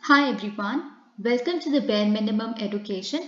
Hi everyone, welcome to the bare minimum education.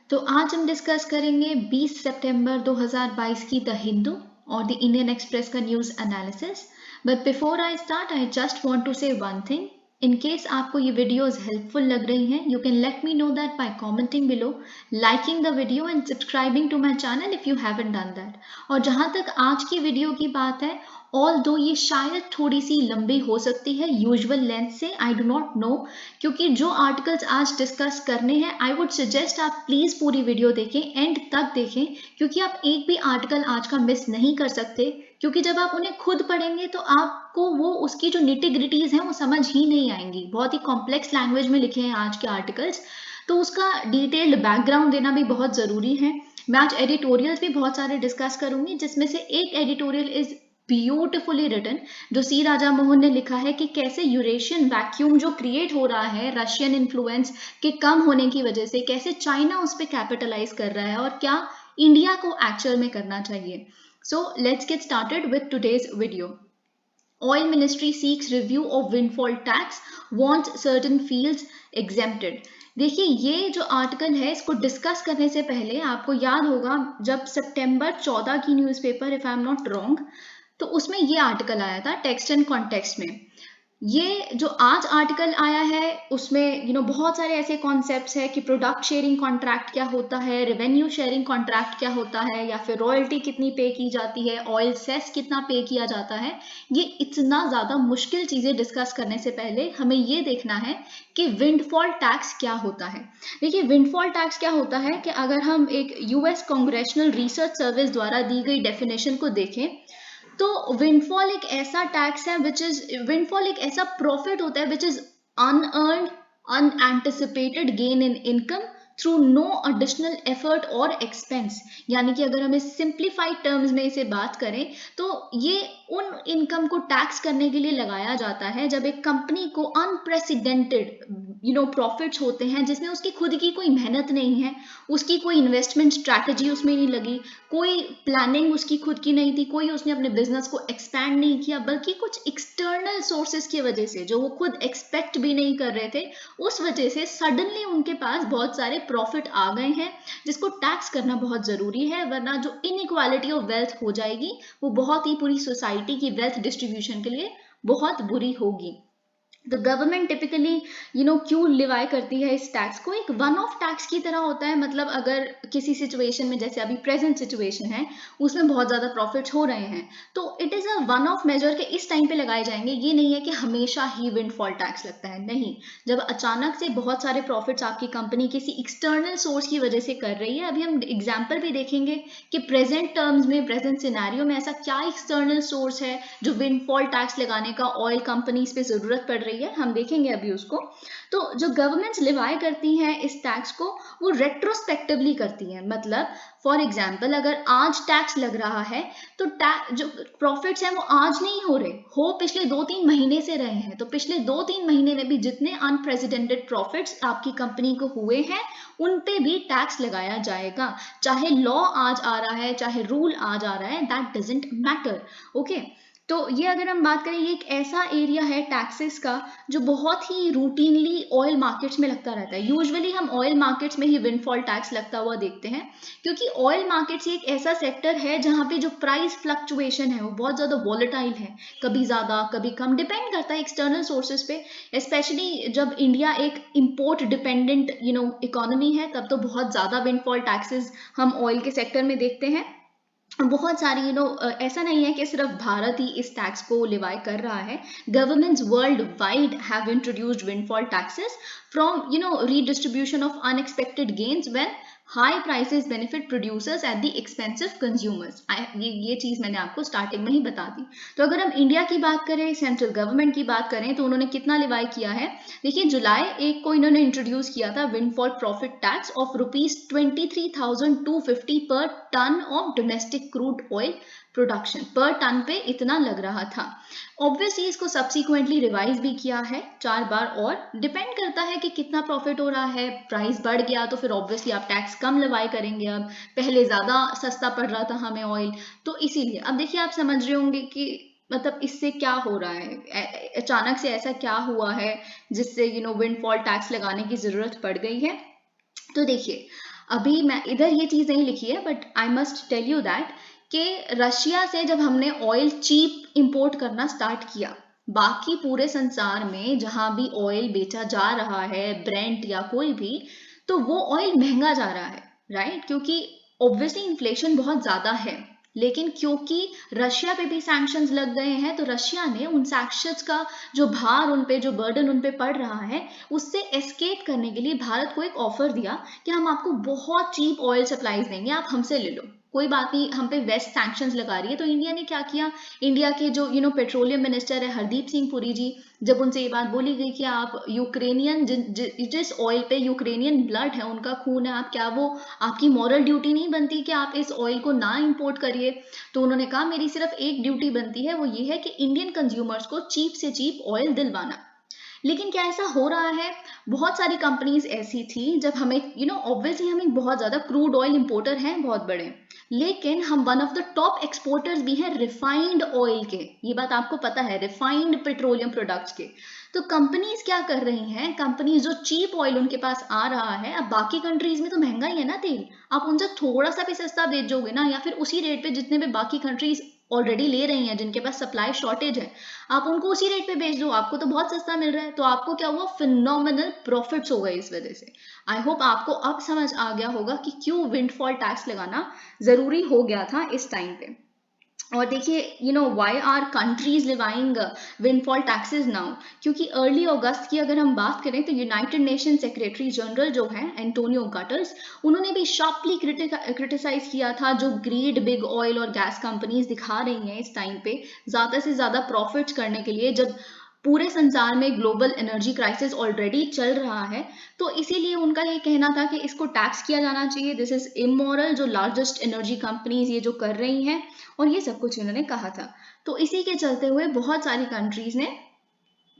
तो आज हम डिस्कस करेंगे 20 सितंबर 2022 की द हिंदू और द इंडियन एक्सप्रेस का news analysis. But before I start I just want to say one thing. In case आपको ये videos helpful लग रही हैं, you can let me know that by commenting below, liking the video and subscribing to my channel if you haven't done that. और जहाँ तक आज की वीडियो की बात है, ऑल दो ये शायद थोड़ी सी लंबी हो सकती है यूजुअल लेंथ से, आई डू नॉट नो, क्योंकि जो आर्टिकल्स आज डिस्कस करने हैं आई वुड सजेस्ट आप प्लीज पूरी वीडियो देखें, एंड तक देखें, क्योंकि आप एक भी आर्टिकल आज का मिस नहीं कर सकते। क्योंकि जब आप उन्हें खुद पढ़ेंगे तो आपको वो उसकी जो निटिग्रिटीज हैं वो समझ ही नहीं आएंगी। बहुत ही कॉम्प्लेक्स लैंग्वेज में लिखे हैं आज के आर्टिकल्स, तो उसका डिटेल्ड बैकग्राउंड देना भी बहुत जरूरी है। मैं आज एडिटोरियल्स भी बहुत सारे डिस्कस करूंगी, जिसमें से एक एडिटोरियल इज ब्यूटिफुली रिटन, जो सी राजा मोहन ने लिखा है कि कैसे यूरेशियन वैक्यूम जो क्रिएट हो रहा है रशियन इन्फ्लुएंस के कम होने की वजह से, कैसे चाइना उस पर कैपिटलाइज कर रहा है और क्या इंडिया को एक्चुअल में करना चाहिए। So let's get started with today's video. Oil Ministry seeks review of windfall tax, wants certain fields exempted। देखिए, ये जो आर्टिकल है इसको डिस्कस करने से पहले आपको याद होगा जब सितंबर 14 की newspaper, if I am not wrong, तो उसमें ये आर्टिकल आया था टेक्स्ट एंड कॉन्टेक्स्ट में। ये जो आज आर्टिकल आया है उसमें बहुत सारे ऐसे कॉन्सेप्ट्स है कि प्रोडक्ट शेयरिंग कॉन्ट्रैक्ट क्या होता है, रेवेन्यू शेयरिंग कॉन्ट्रैक्ट क्या होता है, या फिर रॉयल्टी कितनी पे की जाती है, ऑयल सेस कितना पे किया जाता है। ये इतना ज़्यादा मुश्किल चीज़ें डिस्कस करने से पहले हमें ये देखना है कि विंडफॉल टैक्स क्या होता है। देखिए, विंडफॉल टैक्स क्या होता है कि अगर हम एक यूएस कांग्रेशनल रिसर्च सर्विस द्वारा दी गई डेफिनेशन को देखें तो विंडफॉल एक ऐसा टैक्स है विंडफॉल एक ऐसा प्रॉफिट होता है which is unearned unanticipated gain in income through no additional effort और एक्सपेंस। यानी कि अगर हमें सिंप्लीफाइड टर्म्स में इसे बात करें तो ये उन इनकम को टैक्स करने के लिए लगाया जाता है जब एक कंपनी को अनप्रेसिडेंटेड प्रॉफिट्स होते हैं, जिसमें उसकी खुद की कोई मेहनत नहीं है, उसकी कोई इन्वेस्टमेंट स्ट्रैटेजी उसमें नहीं लगी, कोई प्लानिंग उसकी खुद की नहीं थी, कोई उसने अपने बिजनेस को एक्सपैंड नहीं किया, बल्कि कुछ एक्सटर्नल सोर्सेस की वजह से जो वो खुद एक्सपेक्ट भी नहीं कर रहे थे, उस वजह से सडनली उनके पास बहुत सारे प्रॉफिट आ गए हैं, जिसको टैक्स करना बहुत जरूरी है, वरना जो इनइक्वालिटी ऑफ वेल्थ हो जाएगी वो बहुत ही पूरी सोसाइटी की वेल्थ डिस्ट्रीब्यूशन के लिए बहुत बुरी होगी। तो गवर्नमेंट टिपिकली क्यों लिवाई करती है इस टैक्स को, एक वन ऑफ टैक्स की तरह होता है। मतलब अगर किसी सिचुएशन में, जैसे अभी प्रेजेंट सिचुएशन है, उसमें बहुत ज्यादा प्रॉफिट्स हो रहे हैं, तो it is a one of major के इस टाइम पे लगाए जाएंगे। ये नहीं है कि हमेशा ही विंडफॉल टैक्स लगता है, नहीं। जब अचानक से बहुत सारे प्रॉफिट्स आपकी कंपनी किसी एक्सटर्नल सोर्स की वजह से कर रही है, अभी हम एग्जाम्पल भी देखेंगे कि प्रेजेंट टर्म्स में, प्रेजेंट सिनेरियो में ऐसा क्या एक्सटर्नल सोर्स है जो विंडफॉल टैक्स लगाने का ऑयल कंपनीज पे जरूरत पड़ रही है, हम देखेंगे अभी उसको। तो जो गवर्नमेंट्स लिवाई करती हैं इस टैक्स को, वो रेट्रोस्पेक्टिवली करती हैं। मतलब फॉर एग्जाम्पल, अगर आज टैक्स लग रहा है तो जो प्रॉफिट्स हैं वो आज नहीं हो रहे, हो पिछले 2-3 महीने से रहे हैं, तो पिछले 2-3 महीने में भी जितने अनप्रेसिडेंटेड प्रॉफिट्स आपकी कंपनी को हुए हैं उन पे भी टैक्स लगाया जाएगा। चाहे लॉ आज आ रहा है, चाहे रूल आज आ रहा है, दैट डजंट मैटर। ओके, तो ये अगर हम बात करें, ये एक ऐसा एरिया है टैक्सेस का जो बहुत ही रूटीनली ऑयल मार्केट्स में लगता रहता है। यूजुअली हम ऑयल मार्केट्स में ही विंडफॉल टैक्स लगता हुआ देखते हैं, क्योंकि ऑयल मार्केट्स एक ऐसा सेक्टर है जहाँ पे जो प्राइस फ्लक्चुएशन है वो बहुत ज़्यादा वॉलेटाइल है, कभी ज़्यादा कभी कम, डिपेंड करता है एक्सटर्नल सोर्सेज पे। स्पेशली जब इंडिया एक इम्पोर्ट डिपेंडेंट इकोनॉमी है, तब तो बहुत ज़्यादा विंडफॉल टैक्सेस हम ऑयल के सेक्टर में देखते हैं। बहुत सारी ऐसा नहीं है कि सिर्फ भारत ही इस टैक्स को लिवाई कर रहा है। Governments world wide have introduced windfall taxes from redistribution of unexpected gains when high prices benefit producers at the expense of consumers। ये चीज मैंने आपको स्टार्टिंग में ही बता दी। तो अगर हम इंडिया की बात करें, सेंट्रल गवर्नमेंट की बात करें, तो उन्होंने कितना लिवाई किया है। देखिए, जुलाई 1 को इन्होंने इंट्रोड्यूस किया था windfall profit tax of ₹23,250 per tonne of domestic crude oil production. Per tonne पे इतना लग रहा था। ऑब्वियसली इसको सब्सिक्वेंटली रिवाइज भी किया है 4 बार, और डिपेंड करता है कि कितना प्रॉफिट हो रहा है। प्राइस बढ़ गया तो फिर ऑब्वियसली आप टैक्स कम लिवाई करेंगे। अब पहले ज्यादा सस्ता पड़ रहा था हमें ऑयल, तो इसीलिए अब देखिए, आप समझ रहे होंगे कि मतलब इससे क्या हो रहा है, अचानक से ऐसा क्या हुआ है जिससे विंडफॉल टैक्स लगाने की जरूरत पड़ गई है। तो देखिए, अभी मैं इधर ये चीज नहीं लिखी है, but I must tell you that कि रशिया से जब हमने ऑयल चीप इंपोर्ट करना स्टार्ट किया, बाकी पूरे संसार में जहां भी ऑयल बेचा जा रहा है, ब्रेंट या कोई भी, तो वो ऑयल महंगा जा रहा है, राइट? क्योंकि ऑब्वियसली इन्फ्लेशन बहुत ज्यादा है, लेकिन क्योंकि रशिया पे भी सैंक्शंस लग गए हैं, तो रशिया ने उन सैंक्शंस का जो भार उन पे, जो बर्डन उन पे पड़ रहा है, उससे एस्केप करने के लिए भारत को एक ऑफर दिया कि हम आपको बहुत चीप ऑयल सप्लाईज देंगे, आप हमसे ले लो, कोई बात नहीं, हम पे वेस्ट सैंक्शंस लगा रही है। तो इंडिया ने क्या किया, इंडिया के जो पेट्रोलियम मिनिस्टर है हरदीप सिंह पुरी जी, जब उनसे ये बात बोली गई कि आप यूक्रेनियन जिस ऑयल पे यूक्रेनियन ब्लड है, उनका खून है, आप क्या वो आपकी मॉरल ड्यूटी नहीं बनती कि आप इस ऑयल को ना इंपोर्ट करिए? तो उन्होंने कहा मेरी सिर्फ एक ड्यूटी बनती है, वो ये है कि इंडियन कंज्यूमर्स को चीप से चीप ऑयल दिलवाना। लेकिन क्या ऐसा हो रहा है? बहुत सारी कंपनीज ऐसी थी, जब हमें ऑब्वियसली हम एक बहुत ज्यादा क्रूड ऑयल इंपोर्टर हैं, बहुत बड़े, लेकिन हम one of the top exporters भी हैं रिफाइंड ऑयल के, ये बात आपको पता है, रिफाइंड पेट्रोलियम प्रोडक्ट्स के। तो कंपनीज क्या कर रही हैं, कंपनीज जो चीप ऑयल उनके पास आ रहा है, अब बाकी कंट्रीज में तो महंगा ही है ना तेल, आप उनसे थोड़ा सा भी सस्ता बेचोगे ना, या फिर उसी रेट पे जितने पे बाकी कंट्रीज ऑलरेडी ले रही हैं, जिनके पास सप्लाई शॉर्टेज है, आप उनको उसी रेट पे बेच दो, आपको तो बहुत सस्ता मिल रहा है, तो आपको क्या हुआ, फिनोमिनल प्रॉफिट्स हो गए इस वजह से। आई होप आपको अब समझ आ गया होगा कि क्यों विंडफॉल टैक्स लगाना जरूरी हो गया था इस टाइम पे। और देखिए, why are countries levying windfall taxes now, क्योंकि अर्ली अगस्त की अगर हम बात करें, तो यूनाइटेड नेशन सेक्रेटरी जनरल जो है एंटोनियो गटर्स, उन्होंने भी शार्पली क्रिटिसाइज किया था जो ग्रीड बिग ऑयल और गैस कंपनीज दिखा रही हैं इस टाइम पे ज्यादा से ज्यादा प्रॉफिट्स करने के लिए, जब पूरे संसार में ग्लोबल एनर्जी क्राइसिस ऑलरेडी चल रहा है। तो इसीलिए उनका ये कहना था कि इसको टैक्स किया जाना चाहिए, दिस इज इमोरल, जो लार्जेस्ट एनर्जी कंपनीज ये जो कर रही हैं, और ये सब कुछ इन्होंने कहा था। तो इसी के चलते हुए बहुत सारी कंट्रीज ने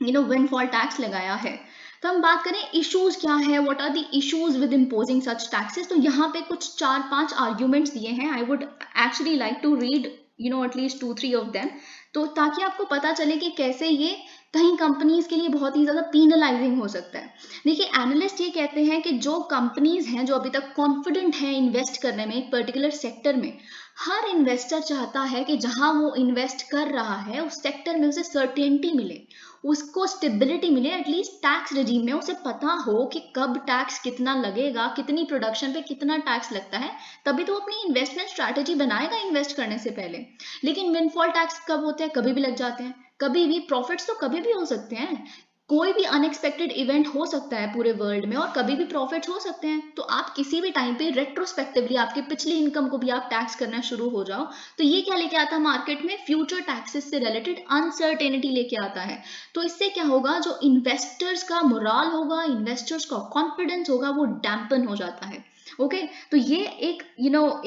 विंडफॉल टैक्स लगाया है। तो हम बात करें इश्यूज क्या है, what are the issues with imposing such taxes, तो यहाँ पे कुछ 4-5 आर्ग्यूमेंट्स दिए हैं, I would actually like to read at least 2-3 of them, तो ताकि आपको पता चले कि कैसे ये कहीं कंपनीज के लिए बहुत ही ज्यादा पीनलाइजिंग हो सकता है। देखिए, एनालिस्ट ये कहते हैं कि जो कंपनीज हैं जो अभी तक कॉन्फिडेंट हैं इन्वेस्ट करने में एक पर्टिकुलर सेक्टर में, हर इन्वेस्टर चाहता है कि जहां वो इन्वेस्ट कर रहा है उस सेक्टर में उसे सर्टेनिटी मिले, उसको स्टेबिलिटी मिले, एटलीस्ट टैक्स रेजिम में उसे पता हो कि कब टैक्स कितना लगेगा, कितनी प्रोडक्शन पे कितना टैक्स लगता है, तभी तो अपनी इन्वेस्टमेंट स्ट्रैटेजी बनाएगा इन्वेस्ट करने से पहले। लेकिन विंडफॉल टैक्स कब होते हैं? कभी भी लग जाते हैं, कभी भी। प्रॉफिट्स तो कभी भी हो सकते हैं, कोई भी अनएक्सपेक्टेड इवेंट हो सकता है पूरे वर्ल्ड में, और कभी भी प्रॉफिट्स हो सकते हैं। तो आप किसी भी टाइम पे रेट्रोस्पेक्टिवली आपकी पिछली इनकम को भी आप टैक्स करना शुरू हो जाओ, तो ये क्या लेके आता है मार्केट में? फ्यूचर टैक्सेस से रिलेटेड अनसर्टेनिटी लेके आता है। तो इससे क्या होगा, जो इन्वेस्टर्स का मोराल होगा, इन्वेस्टर्स का कॉन्फिडेंस होगा, वो डैम्पन हो जाता है। ओके, तो ये एक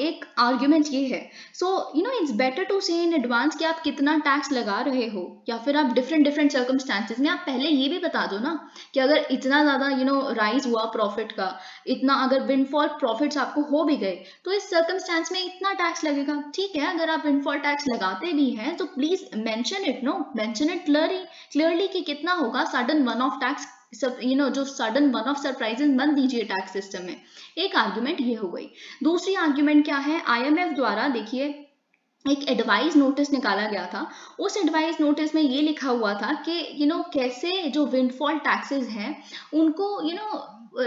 एक आर्ग्यूमेंट ये है। सो इट्स बेटर टू से इन एडवांस कि आप कितना टैक्स लगा रहे हो, या फिर आप डिफरेंट सर्कमस्टांसेस में आप पहले ये भी बता दो ना कि अगर इतना ज्यादा राइज हुआ प्रॉफिट का, इतना अगर विंडफॉल प्रॉफिट्स आपको हो भी गए, तो इस सर्कमस्टांस में इतना टैक्स लगेगा। ठीक है, अगर आप विंडफॉल टैक्स लगाते भी हैं तो please mention it, mention it clearly कि कितना होगा। सडन वन ऑफ टैक्स, सब जो सडन वन ऑफ सरप्राइजेस मत दीजिए टैक्स सिस्टम में। एक आर्ग्यूमेंट ये हो गई। दूसरी आर्ग्यूमेंट क्या है, आईएमएफ द्वारा देखिए एक एडवाइस नोटिस निकाला गया था। उस एडवाइस नोटिस में ये लिखा हुआ था कि कैसे जो विंडफॉल टैक्सेस हैं उनको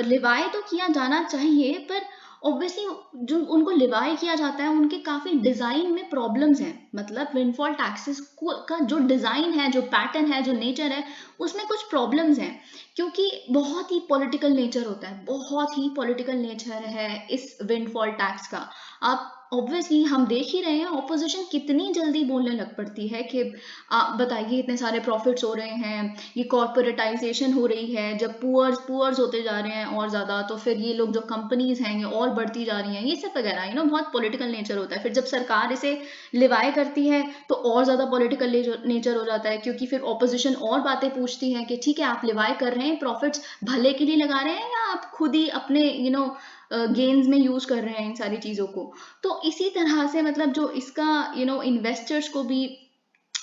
लिवाई तो किया जाना चाहिए, पर ऑब्वियसली जो उनको लिवाई किया जाता है उनके काफी डिजाइन में प्रॉब्लम्स हैं। मतलब विंडफॉल टैक्सेस का जो डिजाइन है, जो पैटर्न है, जो नेचर है, उसमें कुछ प्रॉब्लम्स हैं, क्योंकि बहुत ही पॉलिटिकल नेचर होता है, बहुत ही पॉलिटिकल नेचर है इस विंडफॉल टैक्स का। आप ऑब्वियसली हम देख ही रहे हैं ऑपोजिशन कितनी जल्दी बोलने लग पड़ती है कि आप बताइए इतने सारे प्रॉफिट्स हो रहे हैं, ये कॉर्पोरेटाइजेशन हो रही है, जब पुअर्स होते जा रहे हैं और ज्यादा, तो फिर ये लोग जो कंपनीज हैं ये और बढ़ती जा रही हैं, ये सब वगैरह बहुत पॉलिटिकल नेचर होता है। फिर जब सरकार इसे लिवाई करती है तो और ज्यादा पॉलिटिकल नेचर हो जाता है, क्योंकि फिर ऑपोजिशन और बातें पूछती है कि ठीक है आप लिवाई कर रहे हैं, प्रॉफिट्स भले के लिए लगा रहे हैं, या आप खुद ही अपने गेन्स में यूज कर रहे हैं इन सारी चीजों को। तो इसी तरह से मतलब जो इसका इन्वेस्टर्स को भी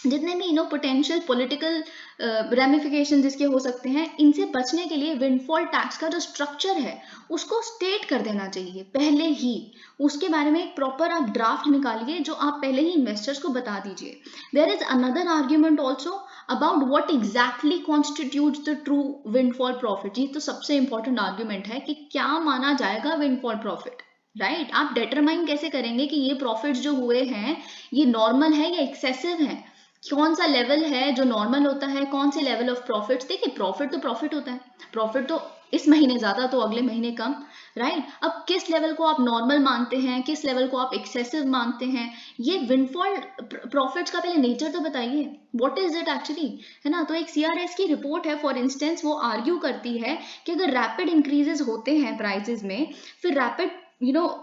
जितने भी पोटेंशियल पॉलिटिकल रेमिफिकेशन जिसके हो सकते हैं, इनसे बचने के लिए विंडफॉल टैक्स का जो स्ट्रक्चर है उसको स्टेट कर देना चाहिए पहले ही। उसके बारे में एक प्रॉपर आप ड्राफ्ट निकालिए जो आप पहले ही इन्वेस्टर्स को बता दीजिए। There is another argument also about what exactly constitutes the true windfall profit. ये तो सबसे इंपॉर्टेंट आर्ग्यूमेंट है कि क्या माना जाएगा विंडफॉल प्रॉफिट, राइट? आप डिटरमाइन कैसे करेंगे कि ये प्रॉफिट जो हुए हैं ये नॉर्मल है या एक्सेसिव है? कौन सा लेवल है जो नॉर्मल होता है, कौन से लेवल ऑफ प्रॉफिट? देखिए प्रॉफिट तो प्रॉफिट होता है, प्रॉफिट तो इस महीने ज्यादा तो अगले महीने कम, राइट? अब किस लेवल को आप नॉर्मल मानते हैं, किस लेवल को आप एक्सेसिव मानते हैं, ये विंडफॉल प्रॉफिट्स का पहले नेचर तो बताइए, व्हाट इज इट एक्चुअली, है ना? तो एक सीआरएस की रिपोर्ट है फॉर इंस्टेंस, वो आर्ग्यू करती है कि अगर रैपिड इंक्रीजेस होते हैं प्राइसेस में, फिर रैपिड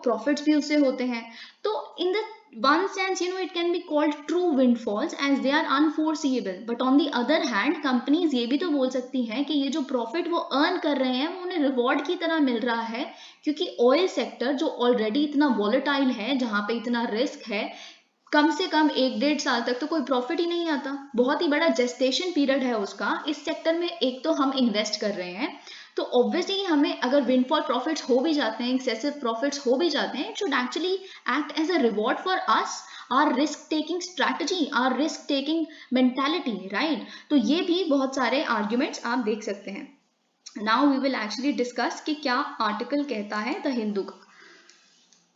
प्रॉफिट्स भी उससे होते हैं। तो in the one sense it can be called true windfalls as they are unforeseeable, but on the other hand companies ये भी तो बोल सकती हैं कि ये जो प्रॉफिट वो अर्न कर रहे हैं वो उन्हें रिवॉर्ड की तरह मिल रहा है, क्योंकि ऑयल सेक्टर जो ऑलरेडी इतना वॉलेटाइल है, जहां पे इतना रिस्क है, कम से कम 1-1.5 साल तक तो कोई प्रॉफिट ही नहीं आता, बहुत ही बड़ा जेस्टेशन पीरियड है उसका। इस सेक्टर में एक तो हम इन्वेस्ट कर रहे हैं, तो ऑब्वियसली हमें अगर विंडफॉल प्रॉफिट्स हो भी जाते हैं, एक्सेसिव प्रॉफिट्स हो भी जाते हैं, it should actually act as a reward for us, our risk taking strategy, our risk taking mentality, right? तो ये भी बहुत सारे आर्ग्यूमेंट्स आप देख सकते हैं। Now we will actually discuss कि क्या आर्टिकल कहता है द हिंदू का।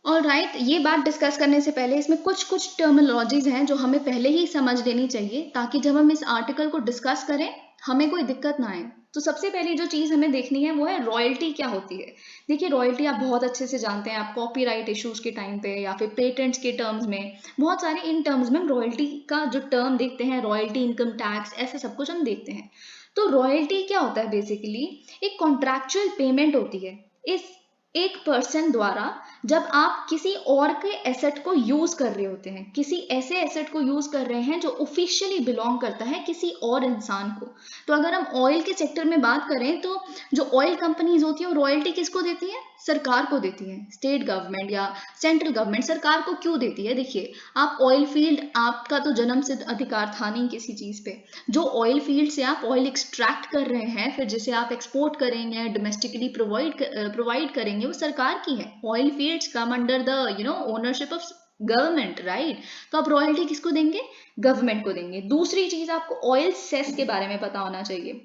और राइट, ये बात डिस्कस करने से पहले इसमें कुछ टर्मिनोलॉजीज हैं जो हमें पहले ही समझ लेनी चाहिए, ताकि जब हम इस आर्टिकल को डिस्कस करें हमें कोई दिक्कत ना आए। तो सबसे पहली जो चीज हमें देखनी है वो है रॉयल्टी क्या होती है। देखिए रॉयल्टी आप बहुत अच्छे से जानते हैं, आप कॉपीराइट इश्यूज के टाइम पे या फिर पेटेंट्स के टर्म्स में, बहुत सारे इन टर्म्स में हम रॉयल्टी का जो टर्म देखते हैं, रॉयल्टी, इनकम टैक्स, ऐसा सब कुछ हम देखते हैं। तो रॉयल्टी क्या होता है? बेसिकली एक कॉन्ट्रैक्चुअल पेमेंट होती है इस एक पर्सन द्वारा, जब आप किसी और के एसेट को यूज कर रहे होते हैं, किसी ऐसे एसेट को यूज कर रहे हैं जो ऑफिशियली बिलोंग करता है किसी और इंसान को। तो अगर हम ऑयल के सेक्टर में बात करें तो जो ऑयल कंपनीज होती है वो रॉयल्टी किसको देती है? सरकार को देती है। स्टेट गवर्नमेंट या सेंट्रल गवर्नमेंट सरकार को क्यों देती है? देखिए आप ऑयल फील्ड, आपका तो जन्म सिद्ध अधिकार था नहीं किसी चीज पे, जो ऑयल फील्ड से आप ऑयल एक्सट्रैक्ट कर रहे हैं, फिर जिसे आप एक्सपोर्ट करेंगे, डोमेस्टिकली प्रोवाइड करेंगे, वो सरकार की है। Oil fields come under the ownership of government, right? तो आप रॉयल्टी किसको देंगे? गवर्नमेंट को देंगे। दूसरी चीज, आपको ऑयल सेस के बारे में पता होना चाहिए।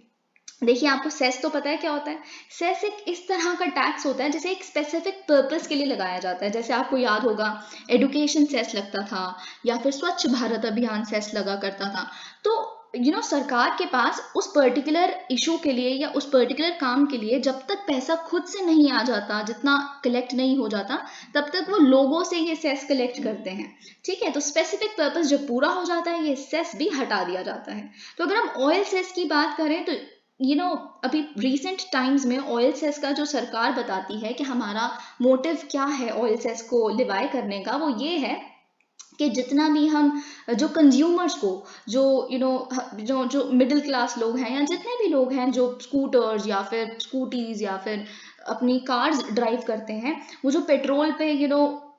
देखिए आपको सेस तो पता है क्या होता है? सेस एक इस तरह का टैक्स होता है जैसे एक स्पेसिफिक पर्पस के लिए लगाया जाता है। जैसे आपको याद होगा एडुकेशन सेस लगता था, या फिर स्वच्छ भारत अभियान सेस लगा करता था। तो सरकार के पास उस पर्टिकुलर इशू के लिए या उस पर्टिकुलर काम के लिए जब तक पैसा खुद से नहीं आ जाता, जितना कलेक्ट नहीं हो जाता, तब तक वो लोगों से ये सेस कलेक्ट करते हैं। ठीक है, तो स्पेसिफिक पर्पस जब पूरा हो जाता है ये सेस भी हटा दिया जाता है। तो अगर हम ऑयल सेस की बात करें तो अभी रिसेंट टाइम्स में ऑयल सेस का जो सरकार बताती है कि हमारा मोटिव क्या है ऑयल सेस को लिवाई करने का, वो ये है कि जितना भी हम जो कंज्यूमर्स को, जो जो मिडिल क्लास लोग हैं, या जितने भी लोग हैं जो स्कूटर्स या फिर स्कूटीज या फिर अपनी कार्स ड्राइव करते हैं, वो जो पेट्रोल पे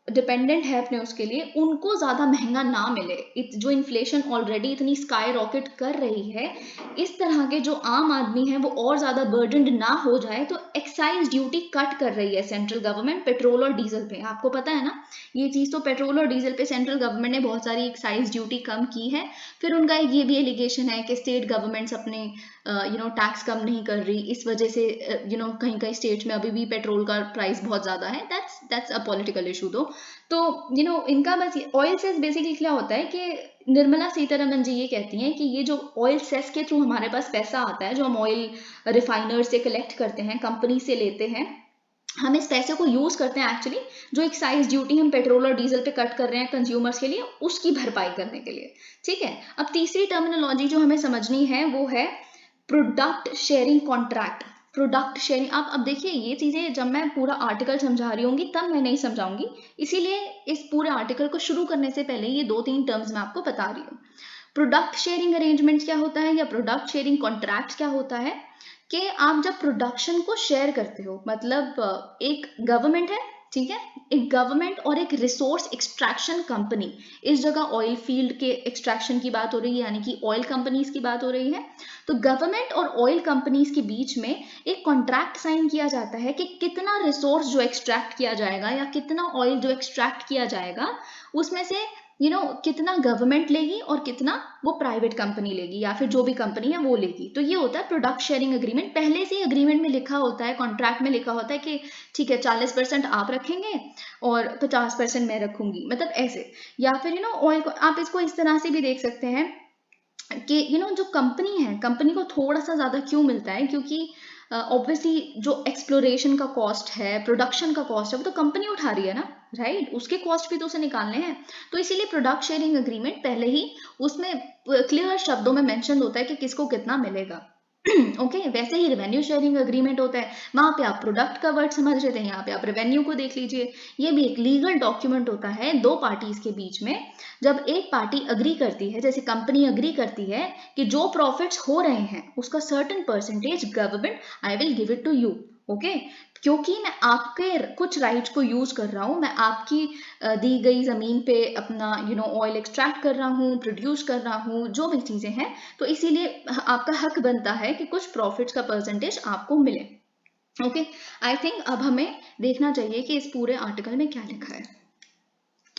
डिपेंडेंट है अपने उसके लिए, उनको ज्यादा महंगा ना मिले। जो इन्फ्लेशन ऑलरेडी इतनी स्काई रॉकेट कर रही है, इस तरह के जो आम आदमी है वो और ज्यादा बर्डनड ना हो जाए, तो एक्साइज ड्यूटी कट कर रही है सेंट्रल गवर्नमेंट पेट्रोल और डीजल पे। आपको पता है ना ये चीज, तो पेट्रोल और डीजल पे सेंट्रल गवर्नमेंट ने बहुत सारी एक्साइज ड्यूटी कम की है। फिर उनका ये भी एलिगेशन है कि स्टेट गवर्नमेंट्स अपने टैक्स कम नहीं कर रही, इस वजह से कहीं कहीं स्टेट्स में अभी भी पेट्रोल का प्राइस बहुत ज्यादा है। दैट्स अ पॉलिटिकल इशू दो। तो इनका बस ऑयल सेस बेसिकली क्या होता है कि निर्मला सीतारमन जी ये कहती हैं कि ये जो ऑयल सेस के थ्रू हमारे पास पैसा आता है, जो हम ऑयल रिफाइनर्स से कलेक्ट करते हैं, कंपनी से लेते हैं, हम इस पैसे को यूज करते हैं एक्चुअली जो एक्साइज ड्यूटी हम पेट्रोल और डीजल पे कट कर रहे हैं कंज्यूमर्स के लिए, उसकी भरपाई करने के लिए। ठीक है, अब तीसरी टर्मिनोलॉजी जो हमें समझनी है वो है product sharing contract. Product sharing, आप अब देखिए ये चीजें जब मैं पूरा आर्टिकल समझा रही होंगी तब मैं नहीं समझाऊंगी, इसीलिए इस पूरे आर्टिकल को शुरू करने से पहले ये 2-3 टर्म्स मैं आपको बता रही हूँ। प्रोडक्ट शेयरिंग अरेंजमेंट क्या होता है, या प्रोडक्ट शेयरिंग कॉन्ट्रैक्ट क्या होता है, कि आप जब प्रोडक्शन को शेयर करते हो, मतलब एक गवर्नमेंट है, ठीक है, एक गवर्नमेंट और एक रिसोर्स एक्सट्रैक्शन कंपनी, इस जगह ऑयल फील्ड के एक्सट्रैक्शन की बात हो रही है, यानी कि ऑयल कंपनीज की बात हो रही है। तो गवर्नमेंट और ऑयल कंपनीज के बीच में एक कॉन्ट्रैक्ट साइन किया जाता है कि कितना रिसोर्स जो एक्सट्रैक्ट किया जाएगा या कितना ऑयल जो एक्सट्रैक्ट किया जाएगा उसमें से कितना गवर्नमेंट लेगी और कितना वो प्राइवेट कंपनी लेगी या फिर जो भी कंपनी है वो लेगी। तो ये होता है प्रोडक्ट शेयरिंग एग्रीमेंट। पहले से ही एग्रीमेंट में लिखा होता है, कॉन्ट्रैक्ट में लिखा होता है कि ठीक है 40% आप रखेंगे और 50% मैं रखूंगी, मतलब ऐसे। या फिर ऑयल को आप इसको इस तरह से भी देख सकते हैं कि जो कंपनी है, कंपनी को थोड़ा सा ज्यादा क्यों मिलता है, क्योंकि ऑब्वियसली जो एक्सप्लोरेशन का कॉस्ट है, प्रोडक्शन का कॉस्ट है, वो तो कंपनी उठा रही है ना, राइट? उसके कॉस्ट भी तो उसे निकालने हैं। तो इसीलिए प्रोडक्ट शेयरिंग एग्रीमेंट पहले ही उसमें क्लियर शब्दों में मेंशन होता है कि किसको कितना मिलेगा। ओके वैसे ही रेवेन्यू शेयरिंग एग्रीमेंट होता है, वहां पे आप प्रोडक्ट का वर्ड समझ रहे थे, यहाँ पे आप रेवेन्यू को देख लीजिए। ये भी एक लीगल डॉक्यूमेंट होता है दो पार्टीज के बीच में। जब एक पार्टी अग्री करती है, जैसे कंपनी अग्री करती है कि जो प्रॉफिट्स हो रहे हैं उसका certain percentage government I will give it to you, okay, क्योंकि मैं आपके कुछ राइट्स को यूज कर रहा हूँ, मैं आपकी दी गई जमीन पे अपना ऑयल एक्सट्रैक्ट कर रहा हूँ, प्रोड्यूस कर रहा हूँ, जो भी चीजें हैं, तो इसीलिए आपका हक बनता है कि कुछ प्रॉफिट्स का परसेंटेज आपको मिले। ओके, आई थिंक अब हमें देखना चाहिए कि इस पूरे आर्टिकल में क्या लिखा है।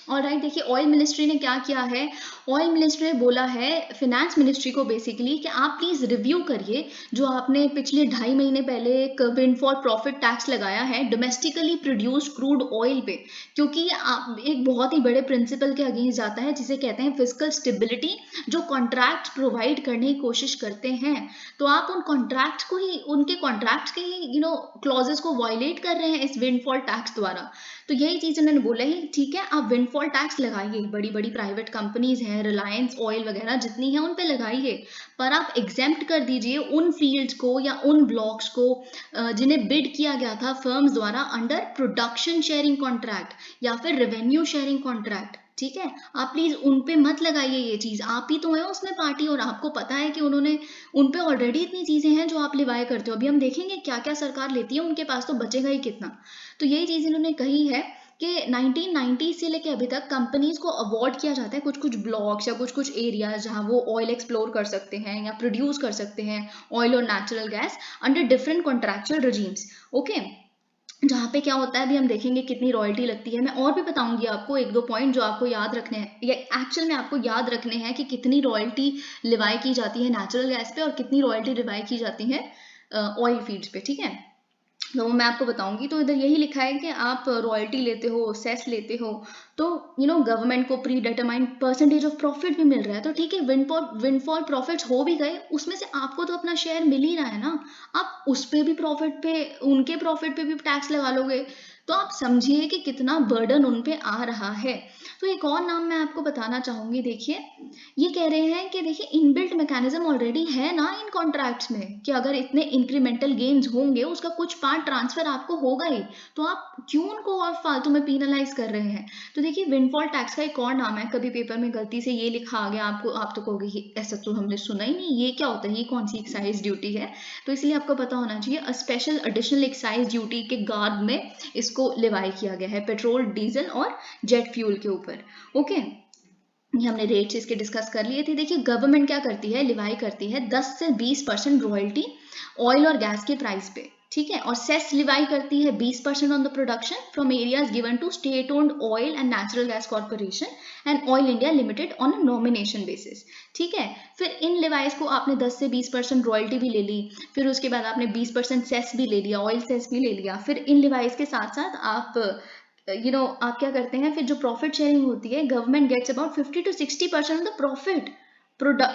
ऑलराइट, देखिए ऑयल मिनिस्ट्री ने क्या किया है। ऑयल मिनिस्ट्री ने बोला है फिनेंस मिनिस्ट्री को बेसिकली कि आप प्लीज रिव्यू करिए जो आपने पिछले 2.5 महीने पहले एक विंडफॉल प्रॉफिट टैक्स लगाया है डोमेस्टिकली प्रोड्यूस्ड क्रूड ऑयल पे, क्योंकि ये एक बहुत ही बड़े प्रिंसिपल के अगेंस्ट जाता है जिसे कहते हैं फिस्कल स्टेबिलिटी, जो कॉन्ट्रैक्ट प्रोवाइड करने की कोशिश करते हैं। तो आप उन कॉन्ट्रैक्ट को ही, उनके कॉन्ट्रैक्ट के ही क्लॉजेस को वायलेट कर रहे हैं इस विंडफॉल टैक्स द्वारा। तो यही चीज उन्होंने बोला है, ठीक है आप विंडफॉल टैक्स लगाइए, बड़ी बड़ी प्राइवेट कंपनीज हैं, रिलायंस ऑयल वगैरह जितनी है उन पे लगाइए, पर आप एग्जेम्प्ट कर दीजिए उन फील्ड्स को या उन ब्लॉक्स को जिन्हें बिड किया गया था फर्म्स द्वारा अंडर प्रोडक्शन शेयरिंग कॉन्ट्रैक्ट या फिर रेवेन्यू शेयरिंग कॉन्ट्रैक्ट। ठीक है, आप प्लीज उन पे मत लगाइए ये चीज, आप ही तो है उसमें पार्टी और आपको पता है कि उन्होंने उन पे ऑलरेडी इतनी चीजें हैं जो आप लिवाए करते हो। अभी हम देखेंगे क्या क्या सरकार लेती है, उनके पास तो बचेगा ही कितना। तो यही चीज इन्होंने कही है कि 1990 से लेके अभी तक कंपनीज को अवॉर्ड किया जाता है कुछ कुछ ब्लॉक्स या कुछ कुछ एरियाज जहां वो ऑयल एक्सप्लोर कर सकते हैं या प्रोड्यूस कर सकते हैं ऑयल और natural gas under different contractual regimes. Okay, जहाँ पे क्या होता है अभी हम देखेंगे कितनी रॉयल्टी लगती है। मैं और भी बताऊंगी आपको एक दो पॉइंट जो आपको याद रखने हैं, या एक्चुअल में आपको याद रखने हैं कि कितनी रॉयल्टी लिवाई की जाती है नेचुरल गैस पे और कितनी रॉयल्टी लिवाई की जाती है ऑयल फीड्स पे। ठीक है, तो मैं आपको बताऊंगी। तो इधर यही लिखा है कि आप रॉयल्टी लेते हो, सेस लेते हो, तो गवर्नमेंट को pre determined percentage of profit भी मिल रहा है। तो ठीक है, विंडफॉल प्रॉफिट्स हो भी गए, उसमें से आपको तो अपना शेयर मिल ही रहा है ना, आप उस पे भी प्रॉफिट पे, उनके प्रॉफिट पे भी टैक्स लगा लोगे, तो आप समझिए कि कितना बर्डन उन पे आ रहा है। तो एक और नाम मैं आपको बताना चाहूंगी, देखिए ये कह रहे हैं कि देखिए इनबिल्ट मैकेनिज्म ऑलरेडी है ना इन कॉन्ट्रैक्ट्स में कि अगर इतने इंक्रीमेंटल गेन्स होंगे उसका कुछ पार्ट ट्रांसफर आपको होगा ही, तो आप क्यों उनको और फालतू में पीनलाइज कर रहे हैं। तो देखिए विंडफॉल टैक्स का एक और नाम है, कभी पेपर में गलती से ये लिखा आ गया आपको, आप तो कहोगे ऐसा तो हमने सुना ही नहीं, ये क्या होता है, ये कौन सी एक्साइज ड्यूटी है। तो इसलिए आपको पता होना चाहिए a special additional excise duty के गार्ड में इसको लिवाई किया गया है पेट्रोल, डीजल और जेट फ्यूल के ऊपर। ओके, ये हमने रेट्स इसके डिस्कस कर लिए थे। देखिए गवर्नमेंट क्या करती है, लिवाई करती है 10 से 20% रॉयल्टी ऑयल और गैस के प्राइस पे, ठीक है, और सेस लिवाई करती है 20% on the production from areas given to state owned oil and natural gas corporation and oil India limited on a nomination basis. ठीक है, फिर इन लिवाइज को आपने 10 से 20% रॉयल्टी भी ले ली, फिर उसके बाद आपने 20% सेस भी ले लिया, ऑयल सेस भी ले लिया, फिर इन लिवाइज के साथ साथ आप आप क्या करते हैं, फिर जो प्रॉफिट शेयरिंग होती है, government gets about 50 to 60% of the profit.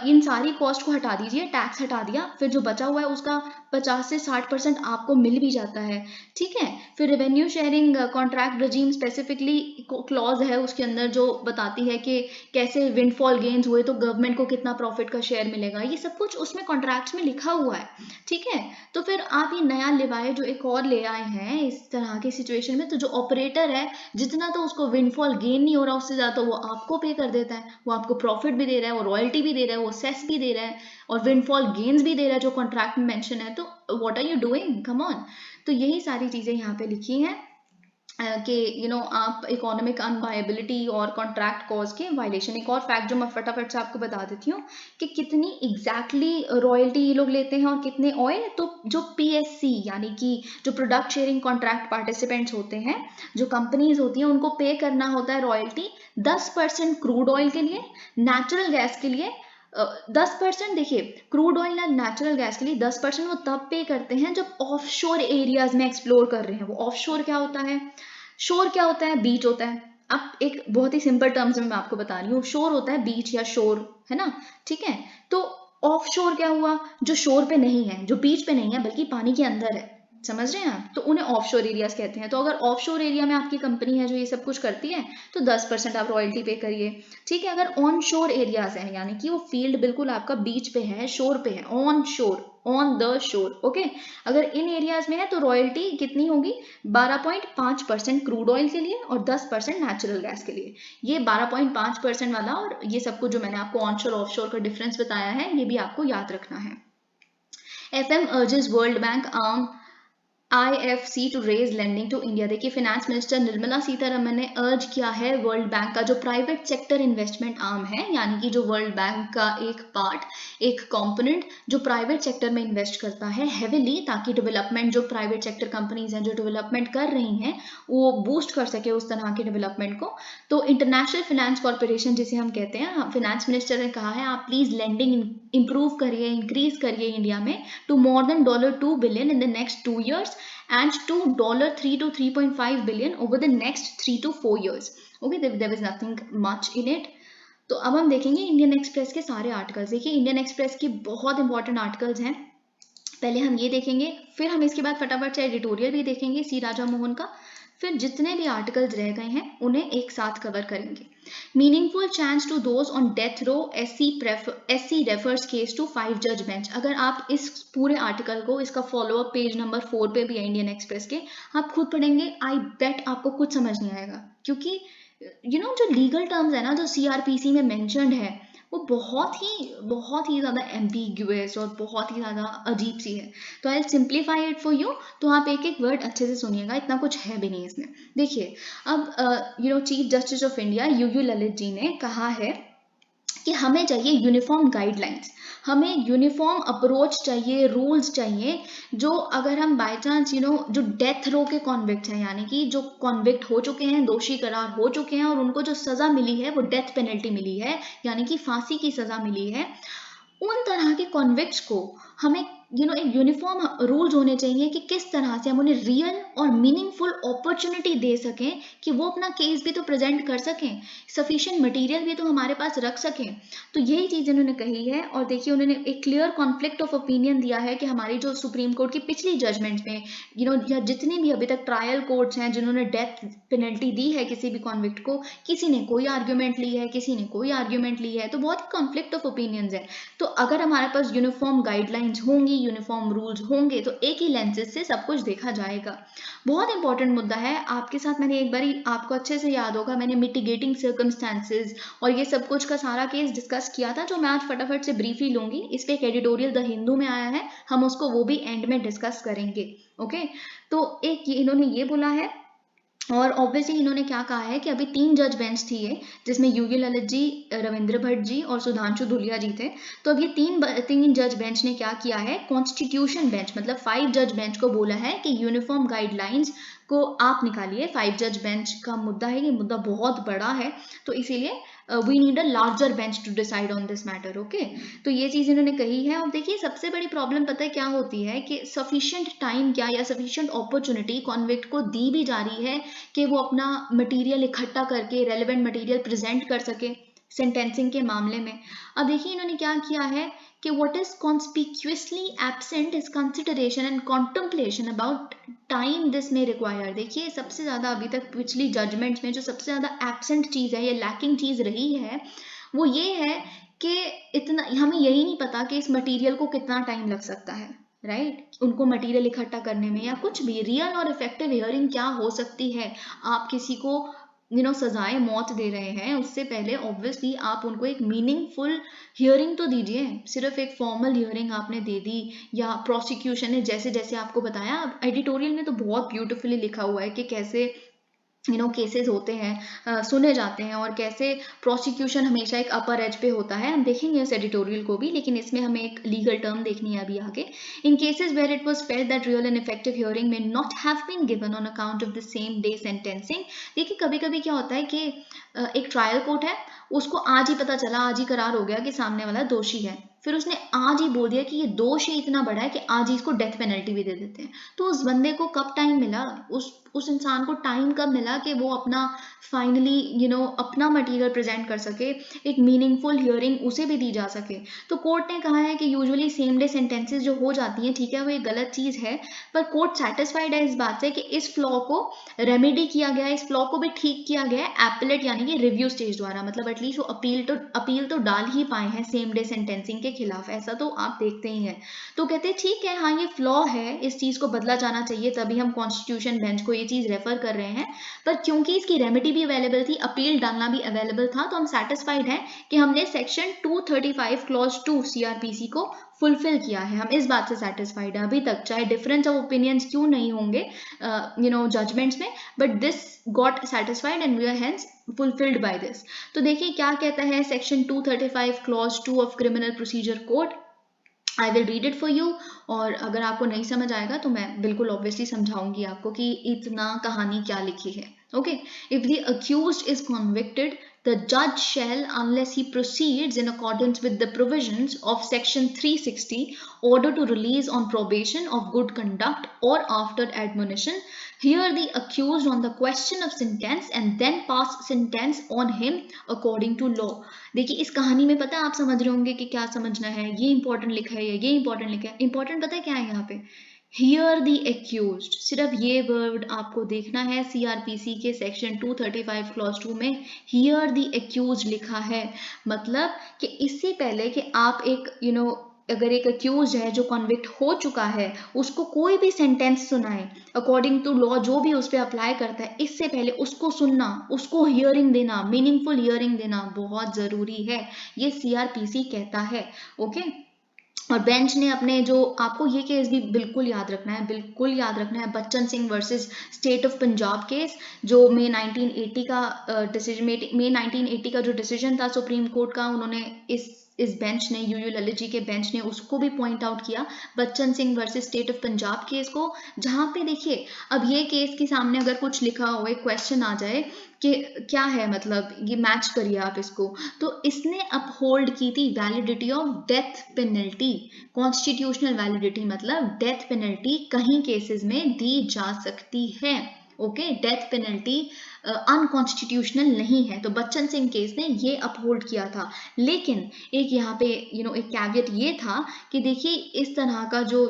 इन सारी कॉस्ट को हटा दीजिए, टैक्स हटा दिया, फिर जो बचा हुआ है उसका 50 से 60% आपको मिल भी जाता है। ठीक है, फिर revenue sharing contract regime specifically clause है उसके अंदर जो बताती है कि कैसे विंडफॉल गेन्स हुए तो गवर्नमेंट को कितना प्रॉफिट का शेयर मिलेगा, ये सब कुछ उसमें कॉन्ट्रैक्ट्स में लिखा हुआ है। ठीक है, तो फिर आप ये नया लिवाए जो एक और ले आए हैं इस तरह की सिचुएशन में, तो जो ऑपरेटर है जितना तो उसको विंडफॉल गेन नहीं हो रहा उससे ज्यादा वो आपको पे कर देता है, वो आपको प्रॉफिट भी दे रहा है, वो रॉयल्टी भी दे रहा है, वो सेस भी दे रहा है और विंडफॉल गेन्स भी दे रहा है जो कॉन्ट्रैक्ट में मेंशन है। तो what are you doing, come on. तो यही सारी चीजें यहाँ पे लिखी हैं। कि आप इकोनॉमिक अनवायबिलिटी और कॉन्ट्रैक्ट कॉज के वायलेशन। एक और फैक्ट जो मैं फटाफट से आपको बता देती हूँ कि कितनी एग्जैक्टली रॉयल्टी ये लोग लेते हैं और कितने ऑयल। तो जो PSC यानी कि जो प्रोडक्ट शेयरिंग कॉन्ट्रैक्ट पार्टिसिपेंट्स होते हैं, जो कंपनीज होती हैं, उनको पे करना होता है रॉयल्टी 10% क्रूड ऑयल के लिए, नेचुरल गैस के लिए 10%। देखिए, क्रूड ऑयल या नेचुरल गैस के लिए 10% वो तब पे करते हैं जब ऑफशोर एरियाज में एक्सप्लोर कर रहे हैं। वो ऑफशोर क्या होता है? शोर क्या होता है? बीच होता है। अब एक बहुत ही सिंपल टर्म्स में मैं आपको बता रही हूँ, शोर होता है बीच या शोर, है ना? ठीक है, तो ऑफ शोर क्या हुआ? जो शोर पे नहीं है, जो बीच पे नहीं है बल्कि पानी के अंदर है। समझ रहे हैं आप? तो उन्हें ऑफशोर एरियाज कहते हैं। तो अगर ऑफशोर एरिया में आपकी कंपनी है जो ये सब कुछ करती है तो 10% आप रॉयल्टी पे करिए। ठीक है, अगर ऑन शोर एरियाज है यानी कि वो फील्ड बिल्कुल आपका बीच पे है, शोर पे है, ऑन शोर, ऑन द शोर, ओके, अगर इन एरियाज में है तो रॉयल्टी कितनी होगी? 12.5% क्रूड ऑयल के लिए और 10% नेचुरल गैस के लिए। ये 12.5% वाला और ये सब कुछ जो मैंने आपको ऑनशोर ऑफशोर का डिफरेंस बताया है, ये भी आपको याद रखना है। FM urges World Bank arm IFC to raise lending to India. देखिए, फाइनेंस मिनिस्टर निर्मला सीतारमन ने अर्ज किया है वर्ल्ड बैंक का जो प्राइवेट सेक्टर इन्वेस्टमेंट आर्म है, यानी कि जो वर्ल्ड बैंक का एक पार्ट, एक कंपोनेंट जो प्राइवेट सेक्टर में इन्वेस्ट करता है हेविली, ताकि डेवलपमेंट, जो प्राइवेट सेक्टर कंपनीज हैं जो डेवलपमेंट कर रही हैं, वो बूस्ट कर सके उस तरह के डेवलपमेंट को। तो इंटरनेशनल फाइनेंस कॉर्पोरेशन जिसे हम कहते हैं, फाइनेंस मिनिस्टर ने कहा है आप प्लीज लेंडिंग इंप्रूव करिए, इंक्रीज करिए इंडिया में to more than $2 billion in the next 2 years and to $3 to 3.5 billion over the next 3 to 4 years. Okay, there was nothing much in it. तो अब हम देखेंगे इंडियन एक्सप्रेस के सारे articles. देखिए, इंडियन एक्सप्रेस के बहुत इंपॉर्टेंट आर्टिकल्स हैं। पहले हम ये देखेंगे, फिर हम इसके बाद फटाफट से एडिटोरियल भी देखेंगे सी राजा मोहन का, फिर जितने भी आर्टिकल्स रह गए हैं उन्हें एक साथ कवर करेंगे। Meaningful chance to those on death row, SC refers case to 5 जज बेंच। अगर आप इस पूरे आर्टिकल को, इसका फॉलोअप पेज नंबर 4 पे भी है इंडियन एक्सप्रेस के, आप खुद पढ़ेंगे, आई बेट आपको कुछ समझ नहीं आएगा, क्योंकि जो लीगल टर्म्स है ना, जो CRPC में मेंशन्ड है, वो बहुत ही ज़्यादा एम्बिग्युअस और बहुत ही ज़्यादा अजीब सी है। तो आई सिंप्लीफाई इट फॉर यू, तो आप एक एक वर्ड अच्छे से सुनिएगा, इतना कुछ है भी नहीं इसमें। देखिए, अब chief justice of India UU Lalit ji ने कहा है कि हमें चाहिए यूनिफॉर्म गाइडलाइंस, हमें यूनिफॉर्म अप्रोच चाहिए, रूल्स चाहिए, जो अगर हम बाय चांस जो डेथ रो के कॉन्विक्ट हैं, यानी कि जो कॉन्विक्ट हो चुके हैं, दोषी करार हो चुके हैं और उनको जो सज़ा मिली है वो डेथ पेनल्टी मिली है, यानी कि फांसी की सज़ा मिली है, उन तरह के कॉन्विक्ट्स को हमें एक यूनिफॉर्म रूल्स होने चाहिए कि किस तरह से हम उन्हें रियल और मीनिंगफुल अपॉर्चुनिटी दे सकें कि वो अपना केस भी तो प्रेजेंट कर सकें, सफिशिएंट मटेरियल भी तो हमारे पास रख सकें। तो यही चीज़ इन्होंने कही है। और देखिए, उन्होंने एक क्लियर कॉन्फ्लिक्ट ऑफ ओपिनियन दिया है कि हमारी जो सुप्रीम कोर्ट की पिछली जजमेंट में या जितने भी अभी तक ट्रायल कोर्ट्स हैं जिन्होंने डेथ पेनल्टी दी है किसी भी कॉन्विक्ट को, किसी ने कोई आर्ग्यूमेंट ली है, किसी ने कोई आर्ग्यूमेंट ली है, तो बहुत ही कॉन्फ्लिक्ट ऑफ ओपिनियंस है। तो अगर हमारे पास यूनिफॉर्म गाइडलाइंस होंगी, यूनिफॉर्म रूल्स होंगे, तो एक ही लेंसेज से सब कुछ देखा जाएगा। बहुत इंपॉर्टेंट मुद्दा है। आपके साथ मैंने एक बार, आपको अच्छे से याद होगा, मैंने मिटिगेटिंग सर्कमस्टेंसेज और ये सब कुछ का सारा केस डिस्कस किया था, जो मैं आज फटाफट से ब्रीफ ही लूंगी। इस पे एक एडिटोरियल द हिंदू में आया है, हम उसको वो भी एंड में डिस्कस करेंगे। ओके, तो एक इन्होंने ये बोला है, और ऑब्वियसली इन्होंने क्या कहा है कि अभी 3 जज बेंच थी ये, जिसमें UU ललित जी, रविंद्र भट्ट जी और सुधांशु धुलिया जी थे। तो अब ये तीन जज बेंच ने क्या किया है, कॉन्स्टिट्यूशन बेंच मतलब 5 जज बेंच को बोला है कि यूनिफॉर्म गाइडलाइंस को आप निकालिए। 5 जज बेंच का मुद्दा है, ये मुद्दा बहुत बड़ा है, तो इसीलिए we need a larger bench to decide on this matter. Okay, तो ये चीज़ इन्होंने कही है। और देखिए, सबसे बड़ी प्रॉब्लम पता है क्या होती है कि सफिशिएंट टाइम क्या या सफिशिएंट अपॉर्चुनिटी कॉन्विक्ट को दी भी जा रही है कि वो अपना मटेरियल इकट्ठा करके रेलेवेंट मटेरियल प्रेजेंट कर सके सेंटेंसिंग के मामले में। अब देखिए, इन्होंने क्या किया है कि what is conspicuously absent is consideration and contemplation about time this may require। देखिए, सबसे ज़्यादा अभी तक पिछली जजमेंट्स में जो सबसे ज़्यादा एब्सेंट चीज़ है, ये लैकिंग चीज़ रही है, वो ये है कि इतना हमें यही नहीं पता कि इस मटेरियल को कितना टाइम लग सकता है, राइट, उनको मटेरियल इकट्ठा करने में, या कुछ भी रियल और इफेक्टिव हियरिंग क्या हो सकती है। आप किसी को सजाए मौत दे रहे हैं, उससे पहले ऑब्वियसली आप उनको एक मीनिंगफुल हियरिंग तो दीजिए। सिर्फ एक फॉर्मल हियरिंग आपने दे दी, या प्रोसिक्यूशन ने जैसे जैसे आपको बताया, एडिटोरियल में तो बहुत ब्यूटीफुली लिखा हुआ है कि कैसे केसेस होते हैं, सुने जाते हैं, और कैसे प्रोसिक्यूशन हमेशा एक अपर एज पे होता है। हम देखेंगे इस एडिटोरियल को भी, लेकिन इसमें हमें एक लीगल टर्म देखनी है अभी आगे। In cases where it was felt that real and effective hearing may not have been given on account of the same day sentencing. देखिए कभी कभी क्या होता है कि एक ट्रायल कोर्ट है, उसको आज ही पता चला, आज ही करार हो गया कि सामने वाला दोषी है, फिर उसने आज ही बोल दिया कि ये दोष ही इतना बड़ा है कि आज ही इसको डेथ पेनल्टी भी दे देते हैं। तो उस बंदे को कब टाइम मिला, उस इंसान को टाइम कब मिला कि वो अपना फाइनली अपना मटेरियल प्रेजेंट कर सके, एक मीनिंगफुल हियरिंग उसे भी दी जा सके। तो कोर्ट ने कहा है कि यूजुअली सेम डे सेंटेंसेस जो हो जाती हैं, ठीक है, वो एक गलत चीज है, पर कोर्ट सेटिस्फाइड है इस बात से कि इस फ्लॉ को रेमेडी किया गया है, इस फ्लॉ को भी ठीक किया गया है एपलेट यानी कि रिव्यू स्टेज द्वारा। मतलब एटलीस्ट वो अपील तो डाल ही पाए हैं सेम डे सेंटेंसिंग के खिलाफ, ऐसा तो आप देखते ही हैं। तो कहते हैं ठीक है, हाँ ये फ्लॉ है, इस चीज को बदला जाना चाहिए, तभी हम कॉन्स्टिट्यूशन बेंच को ये चीज रेफर कर रहे हैं। पर क्योंकि इसकी रेमेडी भी अवेलेबल थी, अपील डालना भी अवेलेबल था, तो हम सेटिस्फाइड हैं कि हमने सेक्शन 235 क्लॉज 2 सीआरपीसी को फुलफिल किया है। हम इस बात से सेटिस्फाइड है अभी तक, चाहे डिफरेंस ऑफ ओपिनियंस क्यों नहीं होंगे जजमेंट्स में, but this got satisfied and we are hence fulfilled by this. तो देखिए क्या कहता है section 235 clause 2 of criminal procedure code. I will read it for you, और अगर आपको नहीं समझ आएगा तो मैं बिल्कुल ऑब्वियसली समझाऊंगी आपको कि इतना कहानी क्या लिखी है। Okay, if the accused is convicted, the judge shall, unless he proceeds in accordance with the provisions of section 360, order to release on probation of good conduct or after admonition, hear the accused on the question of sentence and then pass sentence on him according to law। देखिए इस कहानी में पता है, आप समझ रहे होंगे कि क्या समझना है, ये इंपॉर्टेंट लिखा है, ये इंपॉर्टेंट लिखा है। इंपॉर्टेंट पता है क्या है यहाँ पे, हियर द एक्यूज्ड, सिर्फ ये वर्ड आपको देखना है। सीआरपीसी के सेक्शन 235 क्लॉज 2 में हियर द एक्यूज्ड लिखा है, मतलब कि इससे पहले कि आप एक अगर एक अक्यूज है जो कन्विक्ट हो चुका है, उसको कोई भी सेंटेंस सुनाए अकॉर्डिंग टू लॉ, जो भी उस पर अप्लाई करता है, इससे पहले उसको सुनना, उसको हियरिंग देना, मीनिंगफुल हियरिंग देना बहुत जरूरी है, ये सीआरपीसी कहता है। ओके, और बेंच ने अपने जो, आपको ये केस भी बिल्कुल याद रखना है, बिल्कुल याद रखना है, Bachchan Singh versus state of Punjab case, जो मई 1980 का डिसीजन, मई 1980 का जो डिसीजन था सुप्रीम कोर्ट का, उन्होंने इस बेंच ने, यूयू ललित जी के बेंच ने उसको भी पॉइंट आउट किया, Bachchan Singh versus state of Punjab case को, जहां पे देखिए अब ये केस के सामने अगर कुछ लिखा हो, एक क्वेश्चन आ जाए कि क्या है, मतलब ये मैच करिए आप इसको, तो इसने अपहोल्ड की थी validity of death penalty, constitutional validity, मतलब डेथ पेनल्टी कहीं केसेस में दी जा सकती है। ओके, डेथ पेनल्टी अनकॉन्स्टिट्यूशनल नहीं है, तो बच्चन सिंह केस ने ये अपहोल्ड किया था। लेकिन एक यहाँ पे एक कैवियट ये था कि देखिए इस तरह का जो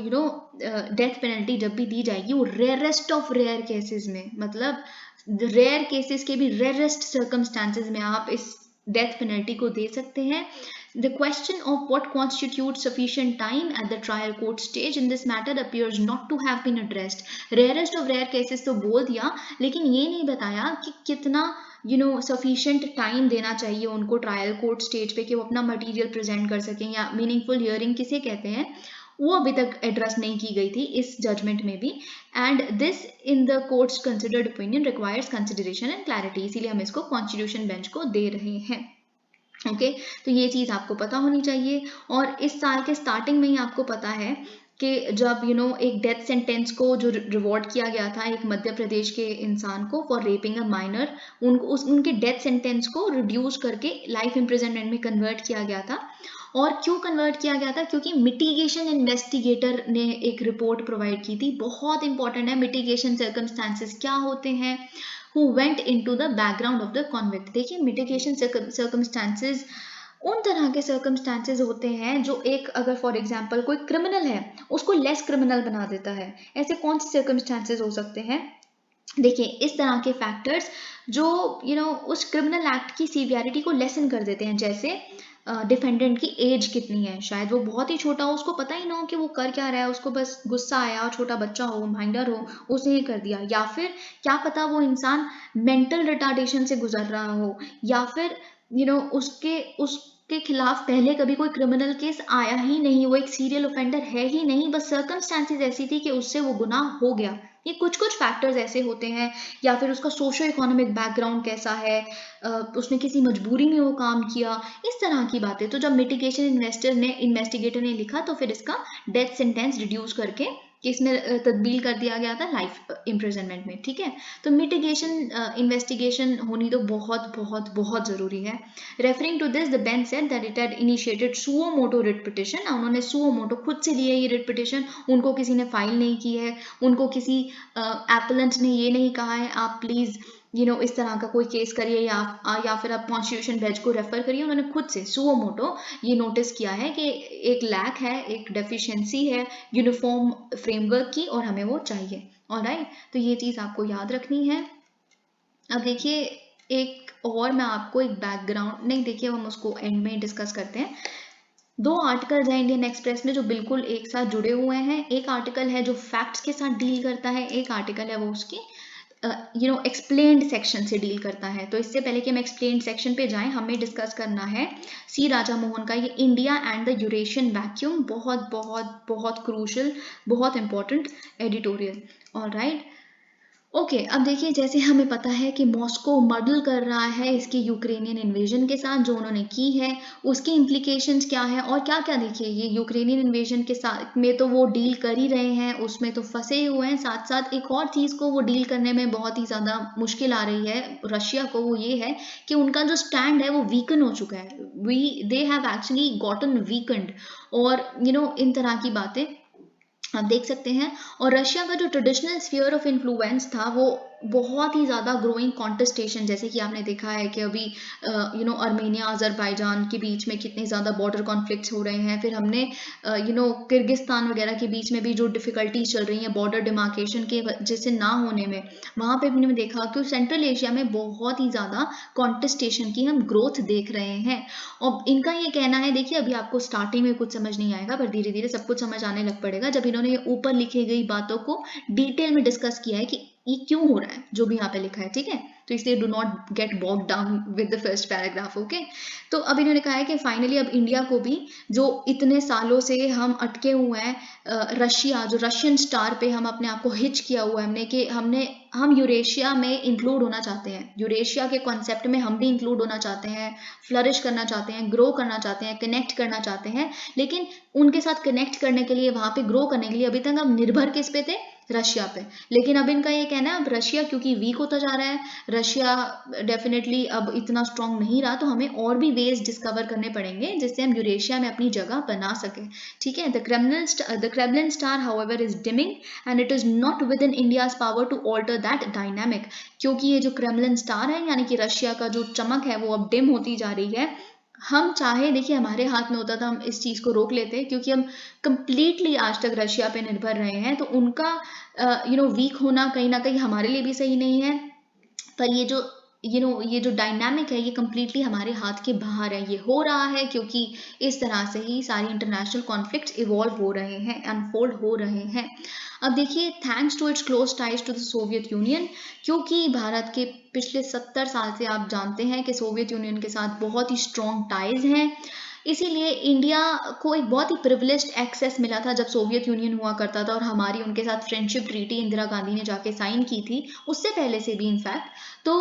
डेथ पेनल्टी जब भी दी जाएगी, वो रेयरेस्ट ऑफ रेयर केसेस में, मतलब रेयर केसेस के भी रेयरेस्ट सर्कमस्टांसेस में आप इस डेथ पेनल्टी को दे सकते हैं। The question of what constitutes sufficient time at the trial court stage in this matter appears not to have been addressed। Rarest of rare cases तो बोल दिया, लेकिन ये नहीं बताया कि कितना सफिशिएंट टाइम देना चाहिए उनको ट्रायल कोर्ट स्टेज पे कि वो अपना मटेरियल प्रेजेंट कर सकें, या मीनिंगफुल हियरिंग किसे कहते हैं, वो अभी तक एड्रेस नहीं की गई थी इस जजमेंट में भी। And this in the courts considered opinion requires consideration and clarity, इसीलिए हम इसको कॉन्स्टिट्यूशन बेंच को दे रहे हैं। ओके, तो ये चीज़ आपको पता होनी चाहिए। और इस साल के स्टार्टिंग में ही आपको पता है कि जब एक डेथ सेंटेंस को जो रिवॉर्ड किया गया था एक मध्य प्रदेश के इंसान को फॉर रेपिंग अ माइनर, उनके डेथ सेंटेंस को रिड्यूस करके लाइफ इम्प्रिजनमेंट में कन्वर्ट किया गया था। और क्यों कन्वर्ट किया गया था, क्योंकि मिटिगेशन इन्वेस्टिगेटर ने एक रिपोर्ट प्रोवाइड की थी, बहुत इंपॉर्टेंट है, मिटिगेशन सर्कमस्टांसेस क्या होते हैं, who went into the background of the convict। देखिए मिटिगेशन सर्कमस्टांसेस उन तरह के सर्कमस्टांसेस होते हैं जो एक, अगर फॉर एग्जांपल कोई क्रिमिनल है उसको लेस क्रिमिनल बना देता है। ऐसे कौन से सर्कमस्टांसेस हो सकते हैं, देखिए इस तरह के फैक्टर्स जो उस क्रिमिनल एक्ट की सीवियरिटी को लेसन कर देते हैं। जैसे डिफेंडेंट की एज कितनी है, शायद वो बहुत ही छोटा हो, उसको पता ही ना हो कि वो कर क्या रहा है, उसको बस गुस्सा आया, छोटा बच्चा हो, माइनर हो, उसने ये कर दिया। या फिर क्या पता वो इंसान मेंटल रिटार्डेशन से गुजर रहा हो, या फिर उसके खिलाफ पहले कभी कोई क्रिमिनल केस आया ही नहीं, वो एक सीरियल ऑफेंडर है ही नहीं, बस सर्कमस्टांसेस ऐसी थी कि उससे वो गुनाह हो गया। ये कुछ कुछ फैक्टर्स ऐसे होते हैं, या फिर उसका सोशो इकोनॉमिक बैकग्राउंड कैसा है, उसने किसी मजबूरी में वो काम किया, इस तरह की बातें। तो जब मिटिगेशन इन्वेस्टिगेटर ने लिखा तो फिर इसका डेथ सेंटेंस रिड्यूस करके इसमें तब्दील कर दिया गया था लाइफ इम्प्रिजनमेंट में, ठीक है। तो मिटिगेशन इन्वेस्टिगेशन होनी तो बहुत बहुत बहुत ज़रूरी है। Referring to this the bench said that it had initiated suo motu writ petition. उन्होंने सुओ मोटो खुद से लिए ये रिट पिटिशन, उनको किसी ने फाइल नहीं की है, उनको किसी एपेलेंट ने ये नहीं कहा है आप प्लीज़ इस तरह का कोई केस करिए या फिर आप कॉन्स्टिट्यूशन बेंच को रेफर करिए। उन्होंने खुद से सुओ मोटो ये नोटिस किया है कि एक लैक है, एक डेफिशिएंसी है यूनिफॉर्म फ्रेमवर्क की, और हमें वो चाहिए। ऑलराइट, तो ये चीज़ आपको याद रखनी है। अब देखिए एक और मैं आपको एक बैकग्राउंड नहीं, देखिए हम उसको एंड में डिस्कस करते हैं। 2 आर्टिकल्स हैं इंडियन एक्सप्रेस में जो बिल्कुल एक साथ जुड़े हुए हैं। एक आर्टिकल है जो फैक्ट्स के साथ डील करता है, एक आर्टिकल है वो उसकी एक्सप्लेन्ड सेक्शन से डील करता है। तो इससे पहले कि हम एक्सप्लेन्ड सेक्शन पे जाएं, हमें डिस्कस करना है सी राजा मोहन का ये India and the Eurasian vacuum, बहुत बहुत बहुत क्रूशल, बहुत इंपॉर्टेंट एडिटोरियल। ऑलराइट, ओके, अब देखिए जैसे हमें पता है कि मॉस्को मर्डल कर रहा है इसके यूक्रेनियन इन्वेजन के साथ जो उन्होंने की है, उसके इम्प्लीकेशंस क्या है और क्या क्या। देखिए ये यूक्रेनियन इन्वेजन के साथ में तो वो डील कर ही रहे हैं, उसमें तो फंसे हुए हैं, साथ साथ एक और चीज़ को वो डील करने में बहुत ही ज़्यादा मुश्किल आ रही है रशिया को, वो ये है कि उनका जो स्टैंड है वो वीकन हो चुका है। दे हैव एक्चुअली गॉटन वीकन्ड, और इन तरह की बातें आप देख सकते हैं। और रशिया का जो ट्रेडिशनल स्फीयर ऑफ इन्फ्लुएंस था वो बहुत ही ज़्यादा ग्रोइंग कॉन्टेस्टेशन, जैसे कि आपने देखा है कि अभी अर्मेनिया अजरबैजान के बीच में कितने ज़्यादा बॉर्डर कॉन्फ्लिक्ट्स हो रहे हैं। फिर हमने किर्गिस्तान वगैरह के बीच में भी जो डिफ़िकल्टीज चल रही हैं बॉर्डर डिमार्केशन के जैसे ना होने में, वहाँ पे भी हमने देखा कि सेंट्रल एशिया में बहुत ही ज़्यादा कॉन्टेस्टेशन की हम ग्रोथ देख रहे हैं। और इनका ये कहना है, देखिए अभी आपको स्टार्टिंग में कुछ समझ नहीं आएगा पर धीरे धीरे सब कुछ समझ आने लग पड़ेगा जब इन्होंने ऊपर लिखी गई बातों को डिटेल में डिस्कस किया है कि ये क्यों हो रहा है जो भी यहाँ पे लिखा है, ठीक है। तो इसलिए do not get bog down with the first paragraph, okay. तो अब इन्होंने कहा है कि फाइनली अब इंडिया को भी, जो इतने सालों से हम अटके हुए हैं रशिया, जो रशियन स्टार पे हम अपने आप को हिच किया हुआ है हमने कि हम यूरेशिया में इंक्लूड होना चाहते हैं, यूरेशिया के कॉन्सेप्ट में हम भी इंक्लूड होना चाहते हैं, फ्लरिश करना चाहते हैं, ग्रो करना चाहते हैं, कनेक्ट करना चाहते हैं। लेकिन उनके साथ कनेक्ट करने के लिए, वहाँ पे ग्रो करने के लिए अभी तक हम निर्भर किस पे थे, रशिया पे। लेकिन अब इनका ये कहना है अब रशिया क्योंकि वीक होता जा रहा है, रशिया डेफिनेटली अब इतना स्ट्रांग नहीं रहा, तो हमें और भी वेज डिस्कवर करने पड़ेंगे जिससे हम यूरेशिया में अपनी जगह बना सकें, ठीक है। The Kremlin star however is dimming and it is not within India's power to alter that dynamic. क्योंकि ये जो क्रेमलिन स्टार है यानी कि रशिया का जो चमक है वो अब डिम होती जा रही है। हम चाहे, देखिए हमारे हाथ में होता था हम इस चीज़ को रोक लेते, क्योंकि हम कंप्लीटली आज तक रशिया पे निर्भर रहे हैं, तो उनका वीक होना कहीं ना कहीं हमारे लिए भी सही नहीं है। पर ये जो डायनामिक है ये कंप्लीटली हमारे हाथ के बाहर है, ये हो रहा है क्योंकि इस तरह से ही सारी इंटरनेशनल कॉन्फ्लिक्ट्स इवॉल्व हो रहे हैं, अनफोल्ड हो रहे हैं। अब देखिए thanks to its close ties to the Soviet Union, क्योंकि भारत के पिछले 70 साल से आप जानते हैं कि सोवियत यूनियन के साथ बहुत ही स्ट्रॉन्ग टाइज हैं, इसीलिए इंडिया को एक बहुत ही प्रिविलेज्ड एक्सेस मिला था जब सोवियत यूनियन हुआ करता था, और हमारी उनके साथ फ्रेंडशिप ट्रीटी इंदिरा गांधी ने जाके साइन की थी, उससे पहले से भी इनफैक्ट। तो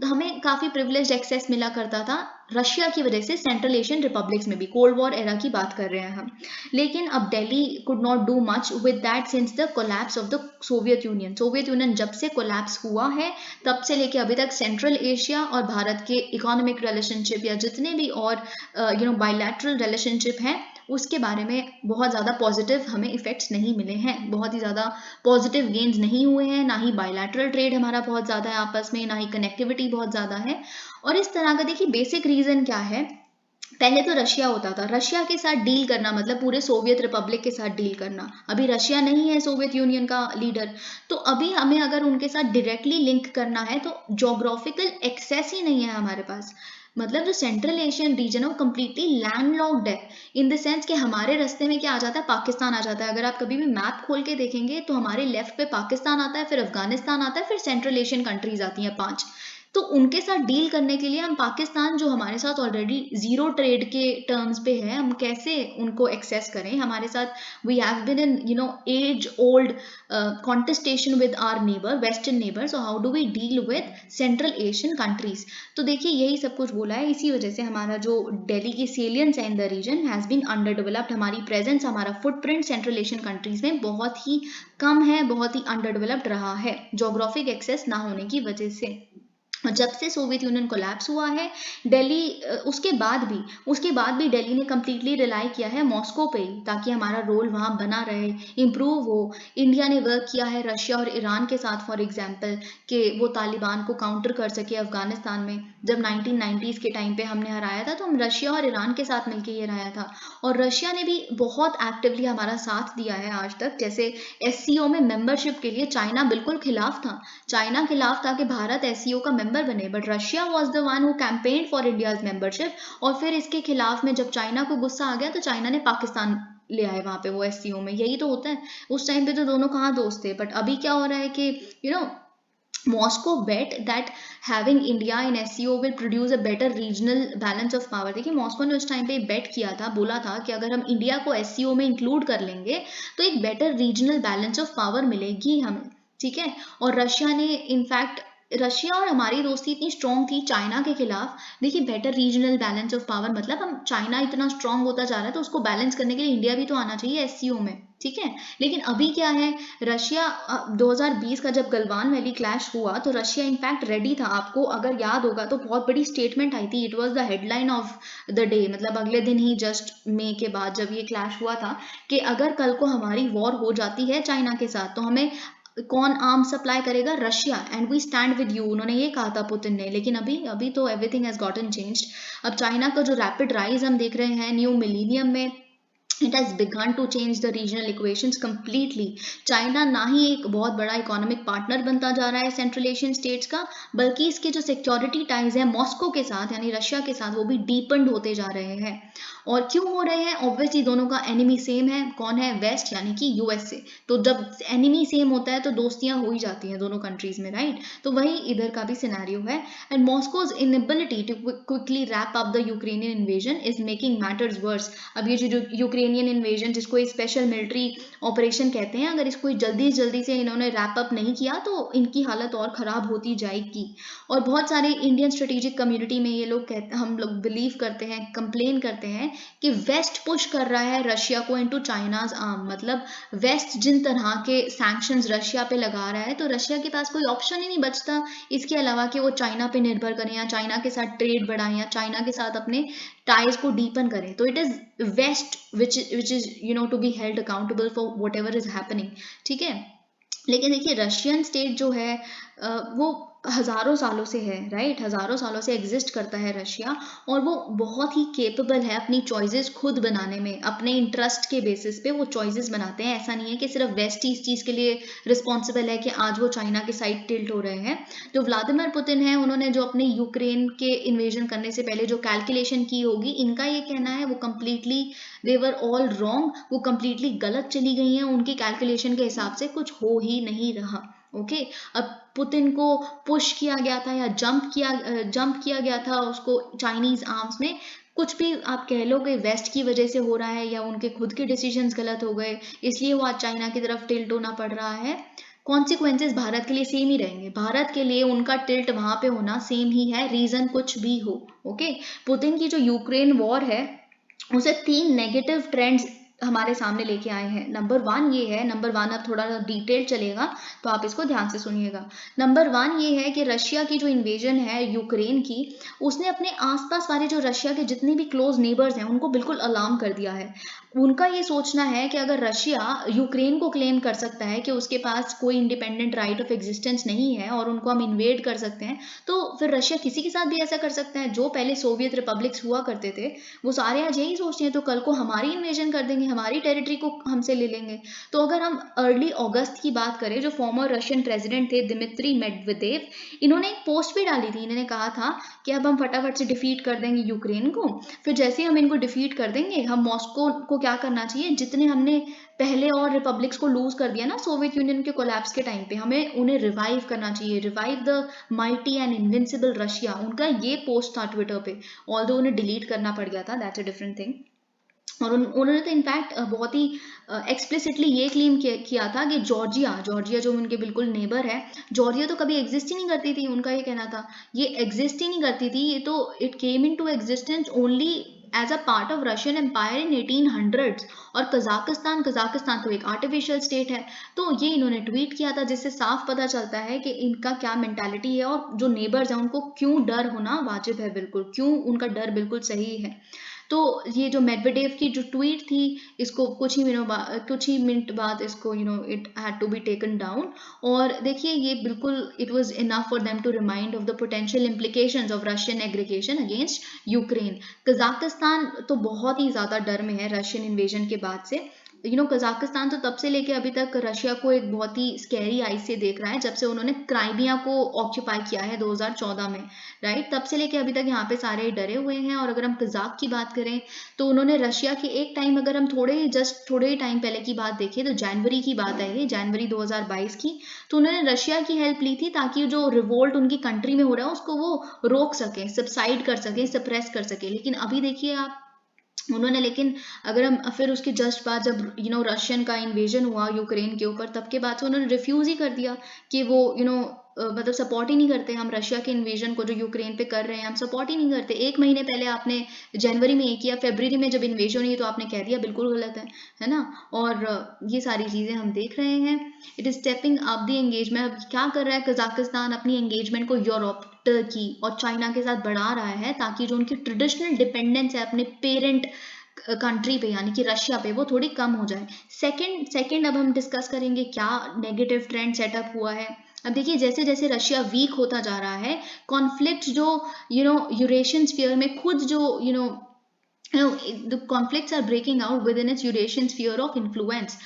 हमें काफ़ी प्रिविलेज्ड एक्सेस मिला करता था रशिया की वजह से सेंट्रल एशियन रिपब्लिक्स में भी, कोल्ड वॉर एरा की बात कर रहे हैं हम। लेकिन अब Delhi could not do much with that since the collapse of the Soviet union. Soviet union जब से कोलैप्स हुआ है तब से लेके अभी तक सेंट्रल एशिया और भारत के इकोनॉमिक रिलेशनशिप या जितने भी और बायलैटरल रिलेशनशिप हैं उसके बारे में बहुत ज़्यादा पॉजिटिव हमें इफ़ेक्ट्स नहीं मिले हैं, बहुत ही ज़्यादा पॉजिटिव गेन्स नहीं हुए हैं, ना ही बायलैटरल ट्रेड हमारा बहुत ज़्यादा है आपस में, ना ही कनेक्टिविटी बहुत ज़्यादा है। और इस तरह का देखिए बेसिक रीज़न क्या है, पहले तो रशिया होता था, रशिया के साथ डील करना मतलब पूरे सोवियत रिपब्लिक के साथ डील करना। अभी रशिया नहीं है सोवियत यूनियन का लीडर, तो अभी हमें अगर उनके साथ डायरेक्टली लिंक करना है तो जोग्राफिकल एक्सेस ही नहीं है हमारे पास। मतलब जो सेंट्रल एशियन रीजन है वो कम्प्लीटली लैंडलॉक्ड है, इन द सेंस कि हमारे रास्ते में क्या आ जाता है, पाकिस्तान आ जाता है। अगर आप कभी भी मैप खोल के देखेंगे तो हमारे लेफ्ट पे पाकिस्तान आता है, फिर अफगानिस्तान आता है, फिर सेंट्रल एशियन कंट्रीज आती हैं 5। तो उनके साथ डील करने के लिए हम पाकिस्तान जो हमारे साथ ऑलरेडी जीरो ट्रेड के टर्म्स पे है, हम कैसे उनको एक्सेस करें? हमारे साथ we have been in age old contestation with our neighbour, western neighbour, so how do we deal with central Asian countries? तो देखिए यही सब कुछ बोला है। इसी वजह से हमारा जो दिल्ली की सेलियंस है in the region has been underdeveloped. हमारी प्रेजेंस, हमारा फुटप्रिंट सेंट्रल एशियन कंट्रीज में बहुत ही कम है, बहुत ही अंडर डेवलप्ड रहा है जोग्राफिक एक्सेस ना होने की वजह से। जब से सोवियत यूनियन कोलैप्स हुआ है, दिल्ली उसके बाद भी दिल्ली ने कम्प्लीटली रिलाई किया है मॉस्को पे, ताकि हमारा रोल वहाँ बना रहे, इम्प्रूव हो। इंडिया ने वर्क किया है रशिया और ईरान के साथ, फॉर एग्जांपल, कि वो तालिबान को काउंटर कर सके अफगानिस्तान में। जब 1990s के टाइम पे हमने हराया था, तो हम रशिया और ईरान के साथ मिलकर ये हराया था। और रशिया ने भी बहुत एक्टिवली हमारा साथ दिया है आज तक। जैसे SCO में मेंबरशिप के लिए चाइना बिल्कुल खिलाफ था, कि भारत SCO का मेंबर बने, but Russia was the one who campaigned for India's membership. और फिर इसके खिलाफ में जब चाइना को गुस्सा आ गया, तो चाइना ने पाकिस्तान ले आए वहां पे वो SCO में। यही तो होता है। उस टाइम पे तो दोनों कहाँ दोस्त थे, बट अभी क्या हो रहा है कि Moscow bet that having India in SCO will produce a better regional balance of power। देखिए मॉस्को ने उस टाइम पे बेट किया था, बोला था कि अगर हम इंडिया को SCO में इंक्लूड कर लेंगे तो एक better regional balance of power मिलेगी हमें, ठीक है। और रशिया ने इनफैक्ट, रशिया और हमारी दोस्ती इतनी स्ट्रॉन्ग थी चाइना के खिलाफ। देखिए better regional balance of power मतलब हम, चाइना इतना स्ट्रॉन्ग होता जा रहा है तो उसको बैलेंस करने के लिए इंडिया भी तो आना चाहिए SCO में, ठीक है। लेकिन अभी क्या है, रशिया 2020 का जब गलवान वैली क्लैश हुआ, तो रशिया इनफैक्ट रेडी था। आपको अगर याद होगा तो बहुत बड़ी स्टेटमेंट आई थी, it was the headline of the day, मतलब अगले दिन ही, जस्ट मई के बाद जब ये क्लैश हुआ था, कि अगर कल को हमारी वॉर हो जाती है चाइना के साथ, तो हमें कौन आर्म सप्लाई करेगा? Russia, and we stand with you, उन्होंने ये कहा था पुतिन ने। लेकिन अभी तो एवरीथिंग हैज गॉटन चेंज्ड। अब चाइना का जो रैपिड राइज हम देख रहे हैं न्यू मिलीनियम में, it has begun to change the regional equations completely. China ना ही एक बहुत बड़ा इकोनॉमिक पार्टनर बनता जा रहा है सेंट्रल एशियन स्टेट्स का, बल्कि इसके जो सिक्योरिटी टाइज है मॉस्को के साथ यानी रशिया के साथ, वो भी डीपन्ड होते जा रहे हैं। और क्यों हो रहे हैं? ऑब्वियसली दोनों का एनिमी सेम है। कौन है? वेस्ट, यानी कि USA। तो जब एनिमी सेम होता है तो दोस्तियां हो ही जाती हैं दोनों कंट्रीज में, राइट। तो वही इधर का भी सिनेरियो है। And Moscow's inability to quickly wrap up the Ukrainian invasion is making matters worse. अब ये जो यूक्रेनियन इन्वेजन, जिसको स्पेशल मिलिट्री ऑपरेशन कहते हैं, अगर इसको जल्दी से इन्होंने रैप अप नहीं किया तो इनकी हालत और खराब होती जाएगी। और बहुत सारे इंडियन स्ट्रेटेजिक कम्युनिटी में ये लोग कहते, हम लोग बिलीव करते हैं, कंप्लेन करते हैं कि वेस्ट पुश कर रहा है रशिया को इनटू चाइनाज आर्म। मतलब वेस्ट जिन तरह के सैंक्शंस रशिया पे लगा रहा है, तो रशिया के पास कोई ऑप्शन ही नहीं बचता इसके अलावा कि वो चाइना पे निर्भर करें, या चाइना के साथ ट्रेड बढ़ाएं, या चाइना के साथ अपने टाइज को डीपन करें। तो it is West which is to be held accountable for whatever is happening, ठीक है। लेकिन देखिए रशियन स्टेट जो है वो हजारों सालों से है, राइट। हजारों सालों से एग्जिस्ट करता है रशिया, और वो बहुत ही केपेबल है अपनी चॉइसेस खुद बनाने में। अपने इंटरेस्ट के बेसिस पे वो चॉइसेस बनाते हैं। ऐसा नहीं है कि सिर्फ वेस्ट ही इस चीज़ के लिए रिस्पॉन्सिबल है कि आज वो चाइना के साइड टिल्ट हो रहे हैं। जो व्लादिमीर पुतिन है, उन्होंने जो अपने यूक्रेन के इन्वेजन करने से पहले जो कैलकुलेशन की होगी, इनका ये कहना है वो completely they were all wrong, वो कम्प्लीटली गलत चली गई हैं। उनकी कैलकुलेशन के हिसाब से कुछ हो ही नहीं रहा, ओके। अब पुतिन को पुश किया गया था या जंप किया गया था उसको चाइनीज आर्म्स में, कुछ भी आप कह लो कि वेस्ट की वजह से हो रहा है या उनके खुद के डिसीजंस गलत हो गए, इसलिए वो आज चाइना की तरफ टिल्ट होना पड़ रहा है। कॉन्सिक्वेंसेस भारत के लिए सेम ही रहेंगे। भारत के लिए उनका टिल्ट वहां पे होना सेम ही है, रीजन कुछ भी हो, ओके। पुतिन की जो यूक्रेन वॉर है, उसे 3 नेगेटिव ट्रेंड्स हमारे सामने लेके आए हैं। नंबर 1 ये है, नंबर 1 अब थोड़ा डिटेल चलेगा तो आप इसको ध्यान से सुनिएगा। नंबर 1 ये है कि रशिया की जो इन्वेजन है यूक्रेन की, उसने अपने आसपास वाले जो रशिया के जितने भी क्लोज नेबर्स हैं उनको बिल्कुल अलार्म कर दिया है। उनका ये सोचना है कि अगर रशिया यूक्रेन को क्लेम कर सकता है कि उसके पास कोई इंडिपेंडेंट राइट ऑफ एग्जिस्टेंस नहीं है और उनको हम इन्वेड कर सकते हैं, तो फिर रशिया किसी के साथ भी ऐसा कर सकता है। जो पहले सोवियत रिपब्लिक्स हुआ करते थे, वो सारे आज यही सोचते हैं, तो कल को हमारी इन्वेजन कर देंगे हमारी टेरिटरी को हमसे ले लेंगे। तो अगर हम अर्ली अगस्त की बात करें, जो फॉर्मर रशियन प्रेसिडेंट थे दिमित्री मेडवेदेव, इन्होंने एक पोस्ट भी डाली थी। इन्होंने कहा था कि अब हम फटाफट से डिफीट कर देंगे यूक्रेन को, फिर जैसे ही हम इनको डिफीट कर देंगे, हम मॉस्को को क्या करना चाहिए, जितने हमने पहले और रिपब्लिक्स को लूज कर दिया ना सोवियत यूनियन के कोलैप्स के टाइम पे, हमें उन्हें रिवाइव करना चाहिए, revive the mighty and invincible Russia. उनका ये पोस्ट था ट्विटर पे, ऑल्दो उन्हें डिलीट करना पड़ गया था, दैट्स अ डिफरेंट थिंग। और उन्होंने तो इनफैक्ट बहुत ही एक्सप्लिसिटली ये क्लेम किया था कि जॉर्जिया जो उनके बिल्कुल नेबर है, जॉर्जिया तो कभी एग्जिस्ट ही नहीं करती थी। उनका ये कहना था ये एग्जिस्ट ही नहीं करती थी, ये तो it came into existence only as a part of Russian empire in 1800s। और कजाकिस्तान तो एक आर्टिफिशियल स्टेट है। तो ये इन्होंने ट्वीट किया था, जिससे साफ पता चलता है कि इनका क्या मेंटालिटी है और जो नेबर्स हैं उनको क्यों डर होना वाजिब है, बिल्कुल क्यों उनका डर बिल्कुल सही है। तो ये जो मेडवेडेव की जो ट्वीट थी, इसको कुछ ही मिनट बाद इसको it had to be taken down. और देखिए ये बिल्कुल it was enough for them to remind of the potential implications of Russian aggregation against Ukraine. Kazakhstan तो बहुत ही ज्यादा डर में है रशियन इन्वेजन के बाद से। कजाकिस्तान तो तब से लेके अभी तक रशिया को एक बहुत ही स्कैरी आई से देख रहा है, जब से उन्होंने क्राइमिया को ऑक्यूपाई किया है 2014 में, राइट। तब से लेके अभी तक यहाँ पे सारे डरे हुए हैं। और अगर हम कजाक की बात करें तो उन्होंने रशिया की एक टाइम, अगर हम थोड़े ही टाइम पहले की बात देखें तो जनवरी की बात है ये, जनवरी 2022 की, तो उन्होंने रशिया की हेल्प ली थी ताकि जो रिवोल्ट उनकी कंट्री में हो रहा है उसको वो रोक सके, सबसाइड कर सके, सप्रेस कर सके। लेकिन अभी देखिए आप, उन्होंने, लेकिन अगर हम फिर उसके जस्ट बाद जब रशियन का इन्वेजन हुआ यूक्रेन के ऊपर, तब के बाद से उन्होंने रिफ्यूज ही कर दिया कि वो मतलब सपोर्ट ही नहीं करते हम रशिया के इन्वेजन को जो यूक्रेन पे कर रहे हैं, हम सपोर्ट ही नहीं करते। एक महीने पहले आपने जनवरी में ये किया, फरवरी में जब इन्वेजन हुई तो आपने कह दिया बिल्कुल गलत है ना। और ये सारी चीजें हम देख रहे हैं। It is stepping up the engagement. अब क्या कर रहा है कजाकिस्तान, अपनी एंगेजमेंट को यूरोप, टर्की और चाइना के साथ बढ़ा रहा है, ताकि जो उनकी ट्रेडिशनल डिपेंडेंस है अपने पेरेंट कंट्री पे यानी कि रशिया पे, वो थोड़ी कम हो जाए। सेकंड अब हम डिस्कस करेंगे क्या नेगेटिव ट्रेंड सेटअप हुआ है। अब देखिए जैसे जैसे रशिया वीक होता जा रहा है, कॉन्फ्लिक्ट जो यूरेशियन स्फीयर में खुद जो the conflicts are breaking out within its Eurasian sphere of influence।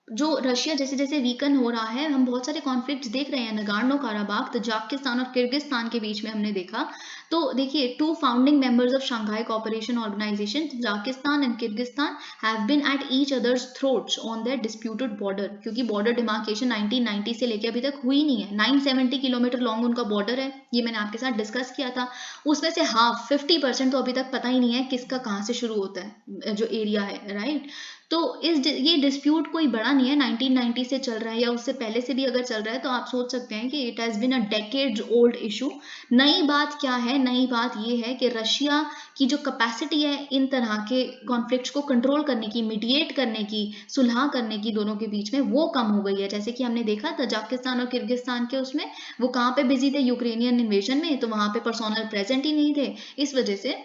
जो रशिया जैसे जैसे वीकन हो रहा है, हम बहुत सारे कॉन्फ्लिक्ट्स देख रहे हैं, नगार्नो काराबाग, तजाकिस्तान और किर्गिस्तान के बीच में हमने देखा। तो देखिए 2 founding members of Shanghai Cooperation Organisation, Tajikistan and Kyrgyzstan, have been at each others throats on their disputed border. क्योंकि बॉर्डर डिमार्केशन 1990 से लेकर अभी तक हुई नहीं है। 970 किलोमीटर लॉन्ग उनका बॉर्डर है, ये मैंने आपके साथ डिस्कस किया था। उसमें से हाफ 50% तो अभी तक पता ही नहीं है किसका कहाँ से शुरू होता है जो एरिया है, राइट। तो ये डिस्प्यूट कोई बड़ा नहीं है, 1990 से चल रहा है या उससे पहले से भी अगर चल रहा है, तो आप सोच सकते हैं कि it has been a decades old issue. नई बात क्या है, नई बात ये है कि रशिया की जो कैपेसिटी है इन तरह के कॉन्फ्लिक्ट्स को कंट्रोल करने की, मीडिएट करने की, सुलह करने की दोनों के बीच में, वो कम हो गई है। जैसे कि हमने देखा तजाकिस्तान और किर्गिस्तान के उसमें, वो कहाँ पे बिजी थे, यूक्रेनियन इन्वेजन में, तो वहां पे पर्सोनल प्रेजेंट ही नहीं थे। इस वजह से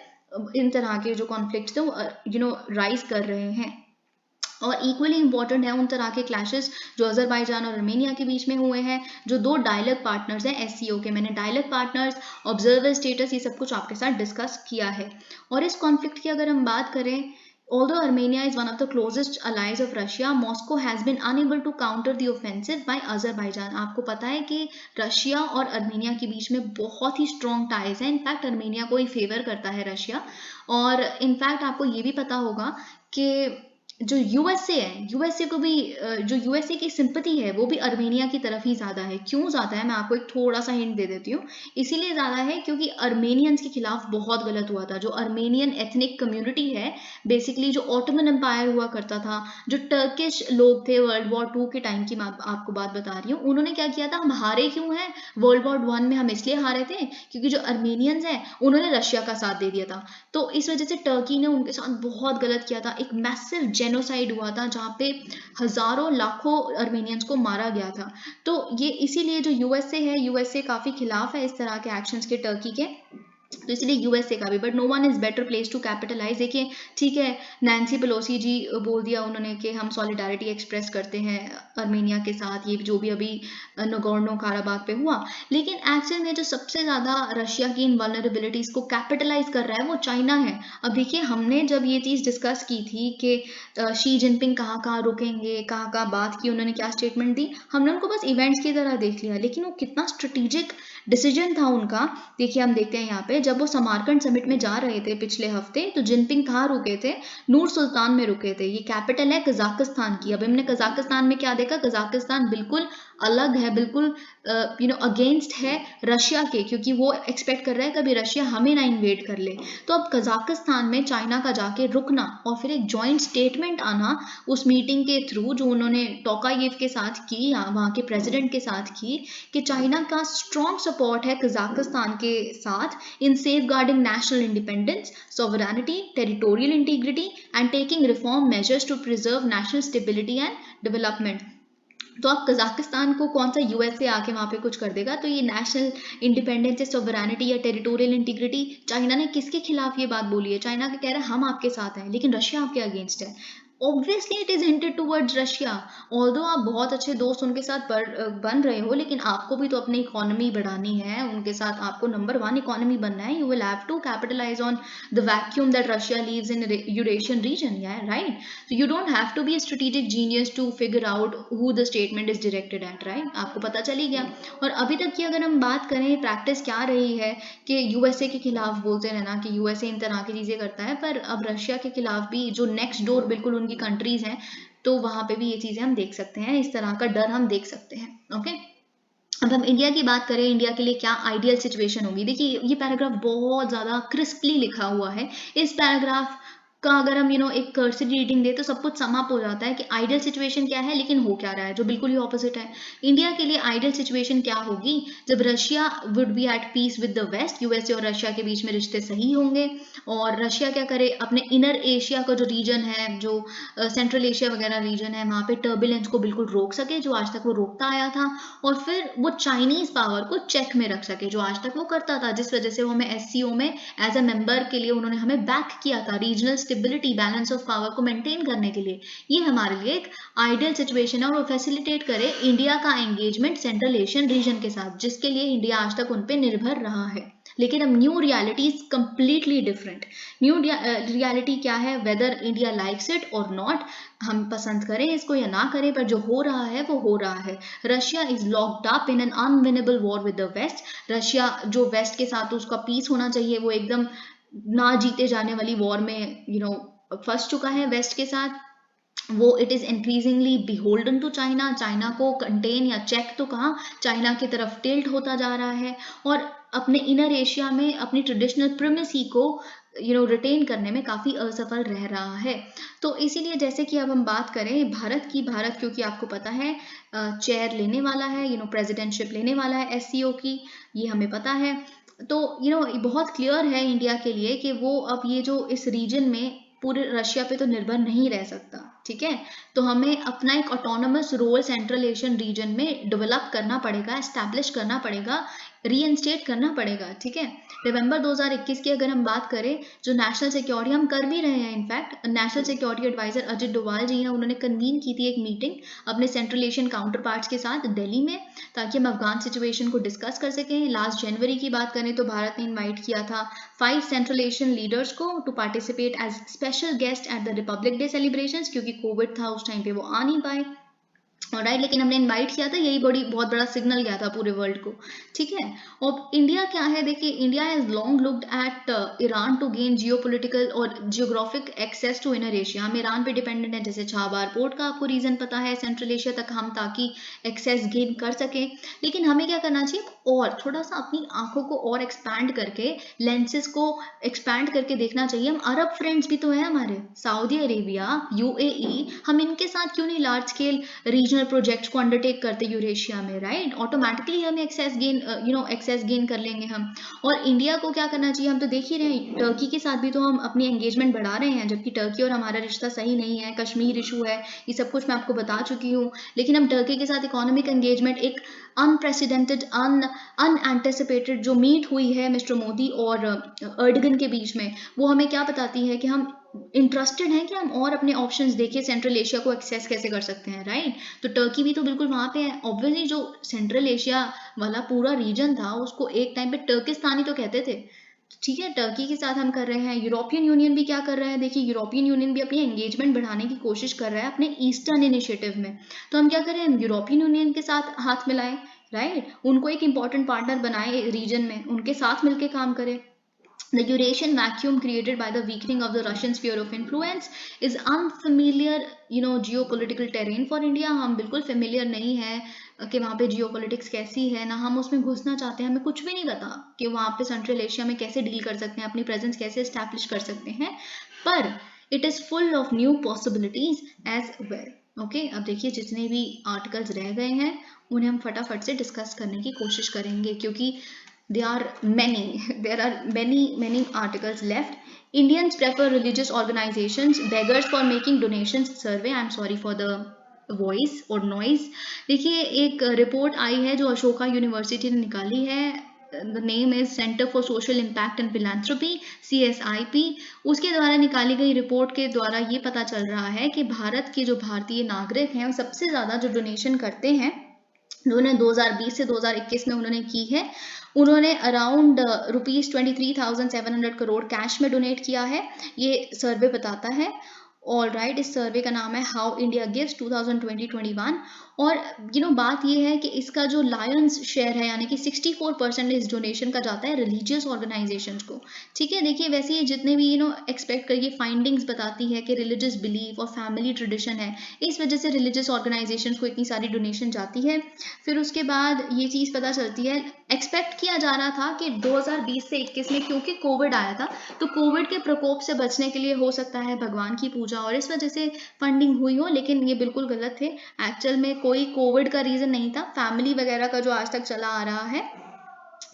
इन तरह के जो कॉन्फ्लिक्ट्स थे वो राइज कर रहे हैं। और इक्वली इंपॉर्टेंट है उन तरह के क्लैशेस जो अजरबैजान और अर्मेनिया के बीच में हुए हैं, जो 2 डायलॉग पार्टनर्स हैं एससीओ के। मैंने डायलॉग पार्टनर्स, ऑब्जर्वर स्टेटस, ये सब कुछ आपके साथ डिस्कस किया है। और इस कॉन्फ्लिक्ट की अगर हम बात करें, although Armenia is one of the closest allies of Russia, Moscow has been unable to counter the offensive by Azerbaijan। आपको पता है कि रशिया और अर्मेनिया के बीच में बहुत ही स्ट्रॉन्ग टाइज है। इनफैक्ट अर्मेनिया को ही फेवर करता है रशिया। और इनफैक्ट आपको ये भी पता होगा कि जो यूएसए है, यूएसए को भी जो यूएसए की सिंपैथी है वो भी अर्मेनिया की तरफ ही ज्यादा है। क्यों ज्यादा है, मैं आपको एक थोड़ा सा हिंट दे देती हूँ। इसीलिए ज्यादा है क्योंकि अर्मेनियंस के खिलाफ बहुत गलत हुआ था। जो अर्मेनियन एथनिक कम्युनिटी है, बेसिकली जो ऑटोमन एम्पायर हुआ करता था, जो टर्किश लोग थे वर्ल्ड वॉर 2 के टाइम की मैं आपको बात बता रही हूँ, उन्होंने क्या किया था, हम हारे क्यों हैं वर्ल्ड वॉर 1 में, हम इसलिए हारे थे क्योंकि जो अर्मेनियंस हैं उन्होंने रशिया का साथ दे दिया था। तो इस वजह से टर्की ने उनके साथ बहुत गलत किया था। एक मैसिव जेनोसाइड हुआ था जहाँ पे हजारों लाखों अर्मेनियंस को मारा गया था। तो ये इसीलिए जो यूएसए है, यूएसए काफी खिलाफ है इस तरह के एक्शंस के टर्की के। तो इसलिए यूएसए का भी, but no one is better place to capitalise. देखिए ठीक है, नैन्सी पेलोसी जी बोल दिया उन्होंने कि हम सॉलिडारिटी एक्सप्रेस करते हैं अर्मेनिया के साथ, ये जो भी अभी नगोर्नो काराबाग पे हुआ, लेकिन एक्चुअल में जो सबसे ज़्यादा रशिया की इन वल्नरेबिलिटीज़ को कैपिटलाइज कर रहा है वो चाइना है। अब देखिए हमने जब ये चीज़ डिस्कस की थी कि शी जिनपिंग कहाँ कहाँ रुकेंगे, कहाँ कहाँ बात की, उन्होंने क्या स्टेटमेंट दी, हमने उनको बस इवेंट्स की तरह देख लिया, लेकिन वो कितना स्ट्रेटेजिक डिसीजन था उनका। देखिए हम देखते हैं यहाँ पे, जब वो समरकंद समिट में जा रहे थे पिछले हफ्ते, तो जिनपिंग कहाँ रुके थे, नूर सुल्तान में रुके थे। ये कैपिटल है कजाकिस्तान की। अब हमने कजाकिस्तान में क्या देखा, कजाकिस्तान बिल्कुल अलग है, बिल्कुल अगेंस्ट है रशिया के, क्योंकि वो एक्सपेक्ट कर रहा है कभी रशिया हमें ना इन्वेड कर ले। तो अब कजाकिस्तान में चाइना का जाके रुकना और फिर एक जॉइंट स्टेटमेंट आना उस मीटिंग के थ्रू, जो उन्होंने टोकायेव के साथ की, वहाँ के प्रेसिडेंट के साथ की, कि चाइना का स्ट्रॉन्ग सपोर्ट है कजाकिस्तान के साथ in safeguarding national independence, sovereignty, territorial integrity and taking reform measures to preserve national stability and development। तो आप कजाकिस्तान को कौन सा यूएसए आके वहाँ पे कुछ कर देगा, तो ये नेशनल इंडिपेंडेंस या सोवरेनिटी या टेरिटोरियल इंटीग्रिटी, चाइना ने किसके खिलाफ ये बात बोली है, चाइना का कह रहा है हम आपके साथ हैं, लेकिन रशिया आपके अगेंस्ट है। Obviously it is hinted towards Russia. Although आप बहुत अच्छे दोस्त उनके साथ बन रहे हो, लेकिन आपको भी तो अपनी इकोनॉमी बढ़ानी है, उनके साथ आपको नंबर 1 इकोनॉमी बनना है। You will have to capitalise on the vacuum that Russia leaves in Eurasian region, right. So you don't have to be a strategic genius to figure out who the statement is directed at, right? आपको पता चल ही गया। और अभी तक की अगर हम बात करें, प्रैक्टिस क्या रही है कि यूएसए के खिलाफ बोलते रहना कि यूएसए इन तरह की चीज़ें करता है, पर अब रशिया के खिलाफ भी जो नेक्स्ट डोर बिल्कुल उनकी कंट्रीज हैं, तो वहाँ पे भी ये चीज़ें हम देख सकते हैं, इस तरह का डर हम देख सकते हैं। ओके, अब हम इंडिया की बात करें, इंडिया के लिए क्या आइडियल सिचुएशन होगी। देखिए ये पैराग्राफ बहुत ज़्यादा क्रिस्पली लिखा हुआ है। इस पैराग्राफ का अगर हम एक कर्सरी रीडिंग दे तो सब कुछ समाप्त हो जाता है कि आइडियल सिचुएशन क्या है, लेकिन हो क्या रहा है, जो बिल्कुल ही ऑपोजिट है। इंडिया के लिए आइडियल सिचुएशन क्या होगी, जब Russia would be at peace with the West, USA और रशिया के बीच में रिश्ते सही होंगे, और रशिया क्या करे, अपने इनर एशिया का जो रीजन है, जो सेंट्रल एशिया वगैरह रीजन है, वहाँ पे टर्बुलेंस को बिल्कुल रोक सके, जो आज तक वो रोकता आया था, और फिर वो चाइनीज पावर को चेक में रख सके, जो आज तक वो करता था, जिस वजह से वो हमें एससीओ में एज अ मेंबर के लिए उन्होंने हमें बैक किया था, regional stability, balance of power को मेंटेन करने के लिए। ये हमारे लिए एक आइडियल सिचुएशन है, और वो फैसिलिटेट करे इंडिया का एंगेजमेंट सेंट्रल एशियन रीजन के साथ, जिसके लिए इंडिया आज तक उन पे निर्भर रहा है। लेकिन अब new reality is completely different. New reality क्या है, वेदर इंडिया लाइक्स इट और नॉट, हम पसंद करें इसको या ना करें, पर जो हो रहा है वो हो रहा है। Russia is locked up in an unwinnable war with the west. Russia जो वेस्ट के साथ उसका पीस होना चाहिए, वो एकदम ना जीते जाने वाली वॉर में फंस चुका है वेस्ट के साथ। वो it is increasingly beholden to China, China को कंटेन या चेक तो कहाँ, चाइना की तरफ टिल्ट होता जा रहा है, और अपने इनर एशिया में अपनी ट्रेडिशनल प्रिमेसी को रिटेन करने में काफ़ी असफल रह रहा है। तो इसीलिए जैसे कि अब हम बात करें भारत की, भारत क्योंकि आपको पता है चेयर लेने वाला है, प्रेसिडेंटशिप लेने वाला है एससीओ की, ये हमें पता है। तो बहुत क्लियर है इंडिया के लिए कि वो अब ये जो इस रीजन में पूरे रशिया पे तो निर्भर नहीं रह सकता, ठीक है। तो हमें अपना एक autonomous role central Asian region में डेवलप करना पड़ेगा, एस्टैब्लिश करना पड़ेगा, रीइंस्टेट करना पड़ेगा, ठीक है। नवंबर 2021 की अगर हम बात करें, जो नेशनल सिक्योरिटी हम कर भी रहे हैं, in fact national security adviser Ajit Doval ji हैं, उन्होंने कन्वीन की थी एक मीटिंग अपने सेंट्रल एशियन काउंटर पार्ट्स के साथ दिल्ली में, ताकि हम अफगान सिचुएशन को डिस्कस कर सकें। लास्ट जनवरी की बात करें तो भारत ने इन्वाइट किया था 5 सेंट्रल एशियन लीडर्स को to participate as special guest at the Republic Day celebrations, क्योंकि कोविड था उस टाइम पे वो आ नहीं पाए, राइट, लेकिन हमने इनवाइट किया था, यही बहुत बड़ा सिग्नल गया था पूरे वर्ल्ड को, ठीक है। और इंडिया क्या है, देखिए India has long looked at Iran to gain geopolitical और geographic access to inner Asia. हम ईरान पे डिपेंडेंट है, जैसे छाबार पोर्ट का आपको रीजन पता है, सेंट्रल एशिया तक हम ताकि एक्सेस गेन कर सके। लेकिन हमें क्या करना चाहिए, और थोड़ा सा अपनी आंखों को और एक्सपैंड करके, लेंसेज को एक्सपैंड करके देखना चाहिए। हम अरब फ्रेंड्स भी तो हैं हमारे, सऊदी अरेबिया, यूएई, हम इनके साथ क्यों नहीं large scale regional regional projects को अंडरटेक करते यूरेशिया में, राइट, ऑटोमेटिकली हमें एक्सेस गेन कर लेंगे हम। और इंडिया को क्या करना चाहिए, हम तो देख ही रहे हैं टर्की के साथ भी तो हम अपनी एंगेजमेंट बढ़ा रहे हैं, जबकि टर्की और हमारा रिश्ता सही नहीं है, कश्मीर इशू है, ये सब कुछ मैं आपको बता चुकी हूँ। लेकिन हम टर्की के साथ इकोनॉमिक एंगेजमेंट, एक अनप्रेसिडेंटेड अनएंटिसिपेटेड जो मीट हुई है मिस्टर मोदी और अर्डगन के बीच में, वो हमें क्या बताती है कि हम इंटरेस्टेड हैं कि हम और अपने ऑप्शंस देखें, सेंट्रल एशिया को एक्सेस कैसे कर सकते हैं, राइट। तो टर्की भी तो बिल्कुल वहाँ पे है। ऑब्वियसली जो सेंट्रल एशिया वाला पूरा रीजन था उसको एक टाइम पे टर्किस्तान ही तो कहते थे, ठीक है। टर्की के साथ हम कर रहे हैं। यूरोपियन यूनियन भी क्या कर रहा है, देखिए यूरोपियन यूनियन भी अपनी एंगेजमेंट बढ़ाने की कोशिश कर रहा है अपने ईस्टर्न इनिशिएटिव में। तो हम क्या करें, यूरोपियन यूनियन के साथ हाथ मिलाएं, राइट, उनको एक इंपॉर्टेंट पार्टनर बनाए रीजन में, उनके साथ मिलकर काम करें। The Eurasian vacuum created by the weakening of the Russian sphere of influence is unfamiliar, geopolitical terrain for India. हम बिल्कुल familiar नहीं है कि वहाँ पे geopolitics कैसी है, ना हम उसमें घुसना चाहते हैं, हमें कुछ भी नहीं पता कि वहाँ पे सेंट्रल एशिया में कैसे डील कर सकते हैं, अपनी प्रेजेंस कैसे establish कर सकते हैं, पर it is full of new possibilities as well. Okay, अब देखिए जितने भी आर्टिकल्स रह गए हैं उन्हें हम फटाफट से डिस्कस करने की कोशिश करेंगे, क्योंकि there are many articles left. Indians prefer religious organizations, beggars for making donations survey. I'm sorry for the voice or noise. देखिए एक रिपोर्ट आई है जो अशोका यूनिवर्सिटी ने निकाली है, the name is Center for Social Impact and Philanthropy, CSIP। उसके द्वारा निकाली गई रिपोर्ट के द्वारा ये पता चल रहा है कि भारत के जो भारतीय नागरिक हैं सबसे ज़्यादा जो डोनेशन करते हैं, उन्होंने 2020 से 2021 में उन्होंने की है, उन्होंने अराउंड ₹23,700 करोड़ कैश में डोनेट किया है, ये सर्वे बताता है। ऑल राइट, इस सर्वे का नाम है हाउ इंडिया गिव्स 2020-21। और बात ये है कि इसका जो लायंस शेयर है, यानी कि 64% इस डोनेशन का जाता है रिलीजियस ऑर्गेनाइजेशंस को, ठीक है। देखिए वैसे ही जितने भी एक्सपेक्ट करिए, फाइंडिंग्स बताती है कि रिलीजियस बिलीफ और फैमिली ट्रेडिशन है, इस वजह से रिलीजियस ऑर्गेनाइजेशंस को इतनी सारी डोनेशन जाती है। फिर उसके बाद ये चीज़ पता चलती है, एक्सपेक्ट किया जा रहा था कि 2020 से 21 में क्योंकि कोविड आया था, तो कोविड के प्रकोप से बचने के लिए हो सकता है भगवान की पूजा और इस वजह से फंडिंग हुई हो, लेकिन ये बिल्कुल गलत थे। एक्चुअल में कोई कोविड का रीज़न नहीं था, फैमिली वगैरह का जो आज तक चला आ रहा है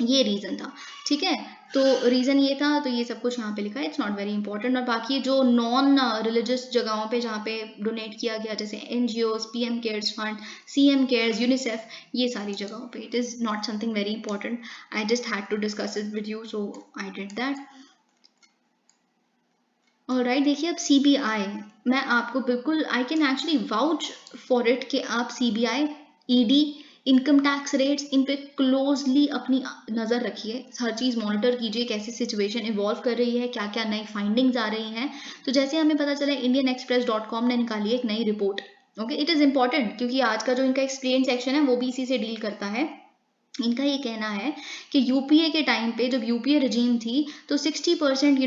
ये रीज़न था, ठीक है। तो रीज़न ये था, तो ये सब कुछ यहाँ पे लिखा है, इट्स नॉट वेरी इंपॉर्टेंट। और बाकी जो नॉन रिलीजियस जगहों पे जहाँ पे डोनेट किया गया, जैसे NGOs, PM cares fund, CM cares, UNICEF, ये सारी जगहों पे, it is not something very important. I just had to discuss it with you, so I did that. Alright, देखिए अब CBI, मैं आपको बिल्कुल I can actually vouch for it कि आप CBI, ED, income tax rates, इन पे closely अपनी नज़र रखिए, हर चीज़ मॉनिटर कीजिए, कैसे सिचुएशन इवॉल्व कर रही है, क्या क्या नई फाइंडिंग्स आ रही हैं। तो जैसे हमें पता चला indianexpress.com ने निकाली एक नई report, okay, it is important क्योंकि आज का जो इनका एक्सप्लेन सेक्शन है वो भी इसी से डील करता है। इनका ये कहना है कि यूपीए के टाइम पे, जब यूपीए रजीम थी, तो 60%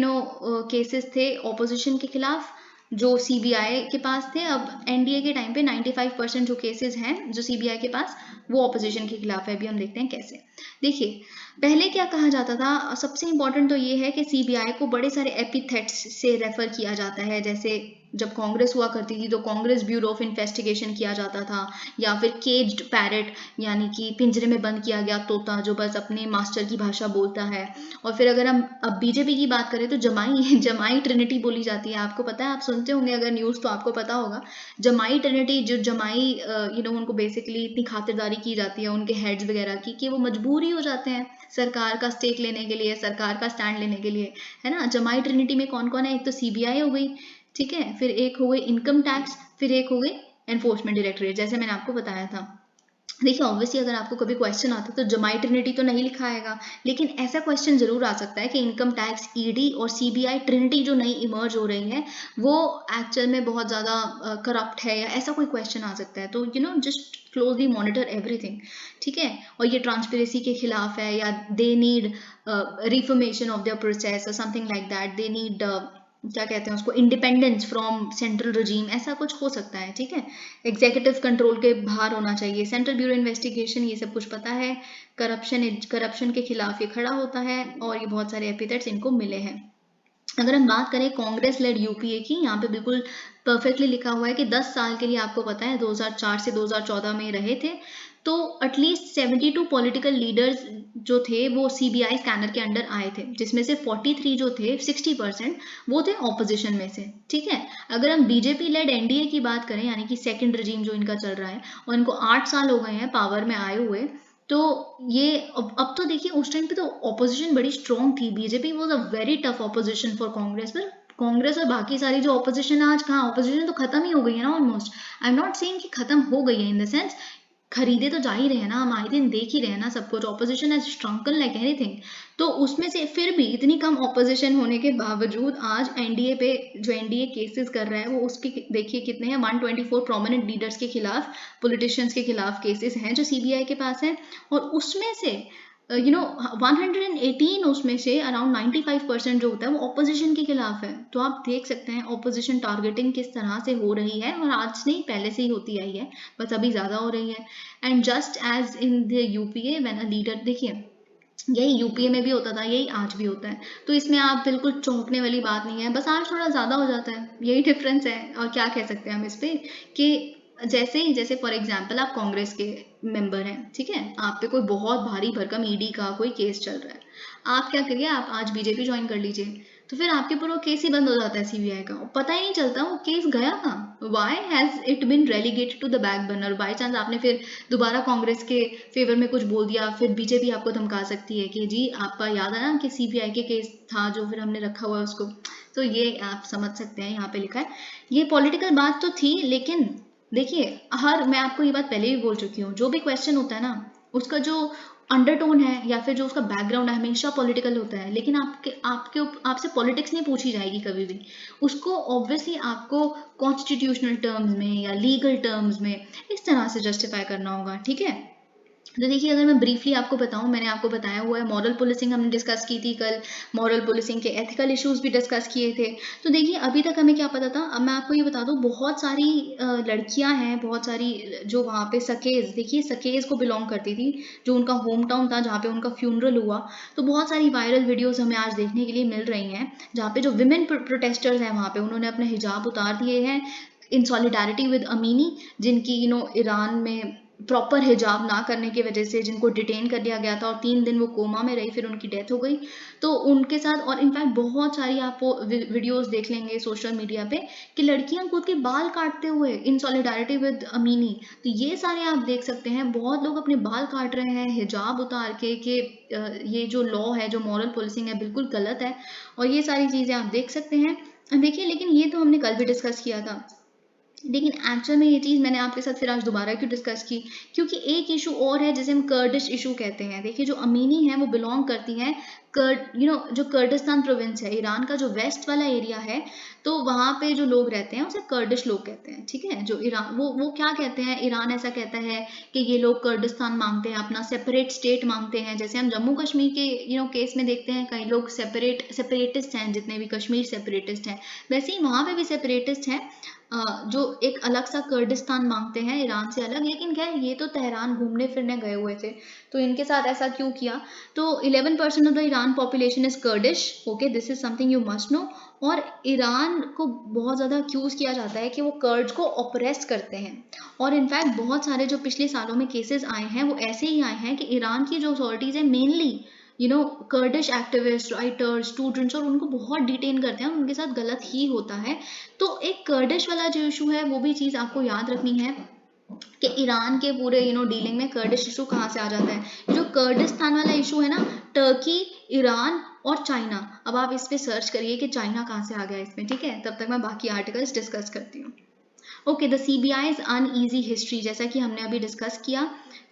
केसेस थे ऑपोजिशन के खिलाफ जो सीबीआई के पास थे। अब एनडीए के टाइम पे 95% जो केसेस हैं जो सीबीआई के पास, वो ऑपोजिशन के खिलाफ है। अभी हम देखते हैं कैसे। देखिए पहले क्या कहा जाता था, सबसे इंपॉर्टेंट तो ये है कि सीबीआई को बड़े सारे एपिथेट्स से रेफर किया जाता है। जैसे जब कांग्रेस हुआ करती थी तो कांग्रेस ब्यूरो ऑफ इन्वेस्टिगेशन किया जाता था, या फिर केज्ड पैरेट, यानी कि पिंजरे में बंद किया गया तोता जो बस अपने मास्टर की भाषा बोलता है। और फिर अगर हम अब बीजेपी की बात करें तो जमाई ट्रिनिटी बोली जाती है। आपको पता है, आप सुनते होंगे अगर न्यूज़ तो आपको पता होगा, जमाई ट्रिनिटी, जो जमाई उनको बेसिकली इतनी खातिरदारी की जाती है उनके हेड्स वगैरह की कि वो मजबूर ही हो जाते हैं सरकार का स्टेक लेने के लिए, सरकार का स्टैंड लेने के लिए, है ना। जमाई ट्रिनिटी में कौन कौन है, एक तो सीबीआई हो गई, ठीक है, फिर एक हो गई इनकम टैक्स, फिर एक हो गई एनफोर्समेंट डायरेक्टरेट, जैसे मैंने आपको बताया था। देखिए ऑब्वियसली अगर आपको कभी क्वेश्चन आता है तो जमाई ट्रिनिटी तो नहीं लिखा आएगा, लेकिन ऐसा क्वेश्चन जरूर आ सकता है कि इनकम टैक्स, ईडी और सीबीआई ट्रिनिटी जो नई इमर्ज हो रही है वो एक्चुअल में बहुत ज़्यादा करप्ट है, या ऐसा कोई क्वेश्चन आ सकता है। तो जस्ट क्लोजली मॉनिटर एवरीथिंग, ठीक है। और ये ट्रांसपेरेंसी के खिलाफ है, या they need reformation of their process और something like that, they need क्या कहते हैं उसको, इंडिपेंडेंस फ्रॉम सेंट्रल रजीम, ऐसा कुछ हो सकता है, ठीक है। एग्जीक्यूटिव कंट्रोल के बाहर होना चाहिए, सेंट्रल ब्यूरो इन्वेस्टिगेशन, ये सब कुछ पता है। करप्शन के खिलाफ ये खड़ा होता है, और ये बहुत सारे एपिथेट्स इनको मिले हैं। अगर हम बात करें कांग्रेस लेड यूपीए की, यहाँ पे बिल्कुल परफेक्टली लिखा हुआ है कि 10 साल के लिए, आपको पता है 2004 से 2014 में रहे थे, तो एटलीस्ट 72 पॉलिटिकल लीडर्स जो थे वो सीबीआई स्कैनर के अंडर आए थे, जिसमें से 43 जो थे 60% वो थे ऑपोजिशन में से। ठीक है, अगर हम बीजेपी लेड एनडीए की बात करें, यानी कि सेकंड रजीम जो इनका चल रहा है, और इनको 8 साल हो गए हैं पावर में आए हुए, तो ये अब तो देखिए, उस टाइम पे तो ऑपोजिशन बड़ी स्ट्रॉन्ग थी, BJP was a very tough opposition for Congress, पर कांग्रेस और बाकी सारी जो ऑपोजिशन है, आज कहाँ ऑपोजिशन तो खत्म ही हो गई है ना almost. I am not saying कि खत्म हो गई है इन द सेंस, खरीदे तो जा ही रहे हैं ना, हम आए दिन देख ही रहे हैं ना सब कुछ, ऑपोजिशन हैज श्रंकन लाइक एनीथिंग। तो उसमें से फिर भी इतनी कम ऑपोजिशन होने के बावजूद आज एनडीए पे जो एनडीए केसेस कर रहा है, वो उसकी देखिए कितने हैं, 124 प्रोमिनेंट लीडर्स के खिलाफ, पॉलिटिशियंस के खिलाफ केसेस हैं जो सीबीआई के पास हैं, और उसमें से 118 उसमें से अराउंड 95% जो होता है वो ऑपोजिशन के खिलाफ है। तो आप देख सकते हैं ऑपोजिशन टारगेटिंग किस तरह से हो रही है, और आज नहीं पहले से ही होती आई है, बस अभी ज़्यादा हो रही है। And just as in the UPA when a leader, देखिए यही यूपीए में भी होता था, यही आज भी होता है, तो इसमें आप बिल्कुल चौंकने वाली बात नहीं है, बस आज थोड़ा ज़्यादा हो जाता है, यही डिफरेंस है। और क्या कह सकते हैं हम इस पे, कि जैसे फॉर एग्जाम्पल आप कांग्रेस के मेंबर हैं, ठीक है, आप पे कोई बहुत भारी भरकम ईडी का कोई केस चल रहा है, आप क्या करिए, आप आज बीजेपी ज्वाइन कर लीजिए, तो फिर आपके ऊपर वो केस ही बंद हो जाता है सीबीआई का, पता ही नहीं चलता वो केस गया कहाँ, why has it been relegated to the back burner, by chance आपने फिर दोबारा कांग्रेस के फेवर में कुछ बोल दिया, फिर बीजेपी आपको धमका सकती है कि जी आपका याद है ना कि सीबीआई के केस था जो फिर हमने रखा हुआ है उसको। तो ये आप समझ सकते हैं, यहाँ पे लिखा है, ये पॉलिटिकल बात तो थी, लेकिन देखिए मैं आपको ये बात पहले भी बोल चुकी हूँ, जो भी क्वेश्चन होता है ना, उसका जो अंडरटोन है या फिर जो उसका बैकग्राउंड है हमेशा पॉलिटिकल होता है, लेकिन आपसे पॉलिटिक्स नहीं पूछी जाएगी कभी भी, उसको ऑब्वियसली आपको कॉन्स्टिट्यूशनल टर्म्स में या लीगल टर्म्स में इस तरह से जस्टिफाई करना होगा। ठीक है, तो देखिए अगर मैं ब्रीफली आपको बताऊं, मैंने आपको बताया हुआ है, मॉरल पुलिसिंग हमने डिस्कस की थी कल, मॉरल पुलिसिंग के एथिकल इश्यूज भी डिस्कस किए थे। तो देखिए अभी तक हमें क्या पता था, अब मैं आपको ये बता दूं, बहुत सारी लड़कियां हैं, बहुत सारी जो वहाँ पे सकेज, देखिए सकेज को बिलोंग करती थी, जो उनका होम टाउन था जहाँ पे उनका फ्यूनरल हुआ, तो बहुत सारी वायरल वीडियोज हमें आज देखने के लिए मिल रही हैं, जहाँ पे जो विमेन प्रोटेस्टर्स हैं वहाँ पे उन्होंने अपने हिजाब उतार दिए हैं इन सॉलिडारिटी विद अमीनी, जिनकी ईरान में प्रॉपर हिजाब ना करने की वजह से जिनको डिटेन कर लिया गया था, और 3 दिन वो कोमा में रही, फिर उनकी डेथ हो गई। तो उनके साथ, और इनफैक्ट बहुत सारी आप वीडियोस देख लेंगे सोशल मीडिया पे कि लड़कियां खुद के बाल काटते हुए इन सॉलिडारिटी विद अमीनी, तो ये सारे आप देख सकते हैं, बहुत लोग अपने बाल काट रहे हैं हिजाब उतार के, कि ये जो लॉ है, जो मॉरल पुलिसिंग है, बिल्कुल गलत है, और ये सारी चीज़ें आप देख सकते हैं। देखिए लेकिन ये तो हमने कल भी डिस्कस किया था, लेकिन एक्चुअल में ये चीज़ मैंने आपके साथ फिर आज दोबारा क्यों डिस्कस की, क्योंकि एक इशू और है जिसे हम कर्डिश इशू कहते हैं। देखिए जो अमीनी है वो बिलोंग करती हैं जो कर्डिस्तान प्रोविंस है, ईरान का जो वेस्ट वाला एरिया है, तो वहाँ पे जो लोग रहते हैं उसे कर्डिश लोग कहते हैं। ठीक है, जो ईरान, वो क्या कहते हैं, ईरान ऐसा कहता है कि ये लोग कर्डिस्तान मांगते हैं, अपना सेपरेट स्टेट मांगते हैं, जैसे हम जम्मू कश्मीर के केस में देखते हैं, कई लोग सेपरेटिस्ट हैं, जितने भी कश्मीर सेपरेटिस्ट हैं, वैसे ही वहाँ पे भी सेपरेटिस्ट हैं, जो एक अलग सा कर्डिस्तान मांगते हैं ईरान से अलग। लेकिन खैर ये तो तेहरान घूमने फिरने गए हुए थे, तो इनके साथ ऐसा क्यों किया। तो 11% of the Iran population is Kurdish, okay, this is something you must know. और ईरान को बहुत ज़्यादा अक्यूज़ किया जाता है कि वो कर्ड्स को ऑपरेस करते हैं, और इनफैक्ट बहुत सारे जो पिछले सालों में केसेस आए हैं वो ऐसे ही आए हैं कि ईरान की जो अथॉरिटीज़ हैं मेनली कर्डिश एक्टिविस्ट, राइटर्स, स्टूडेंट्स, और उनको बहुत डिटेन करते हैं, और उनके साथ गलत ही होता है। तो एक कर्डिश वाला जो इशू है वो भी चीज़ आपको याद रखनी है कि ईरान के पूरे डीलिंग में कर्डिश इशू कहाँ से आ जाता है। जो कर्डिस्तान वाला इशू है ना, टर्की, ईरान और चाइना, अब आप इस पे सर्च करिए कि चाइना कहाँ से आ गया इसमें। ठीक है, तब तक मैं बाकी आर्टिकल्स डिस्कस करती हूँ। ओके, द सीबीआईज अनईजी हिस्ट्री, जैसा कि हमने अभी डिस्कस किया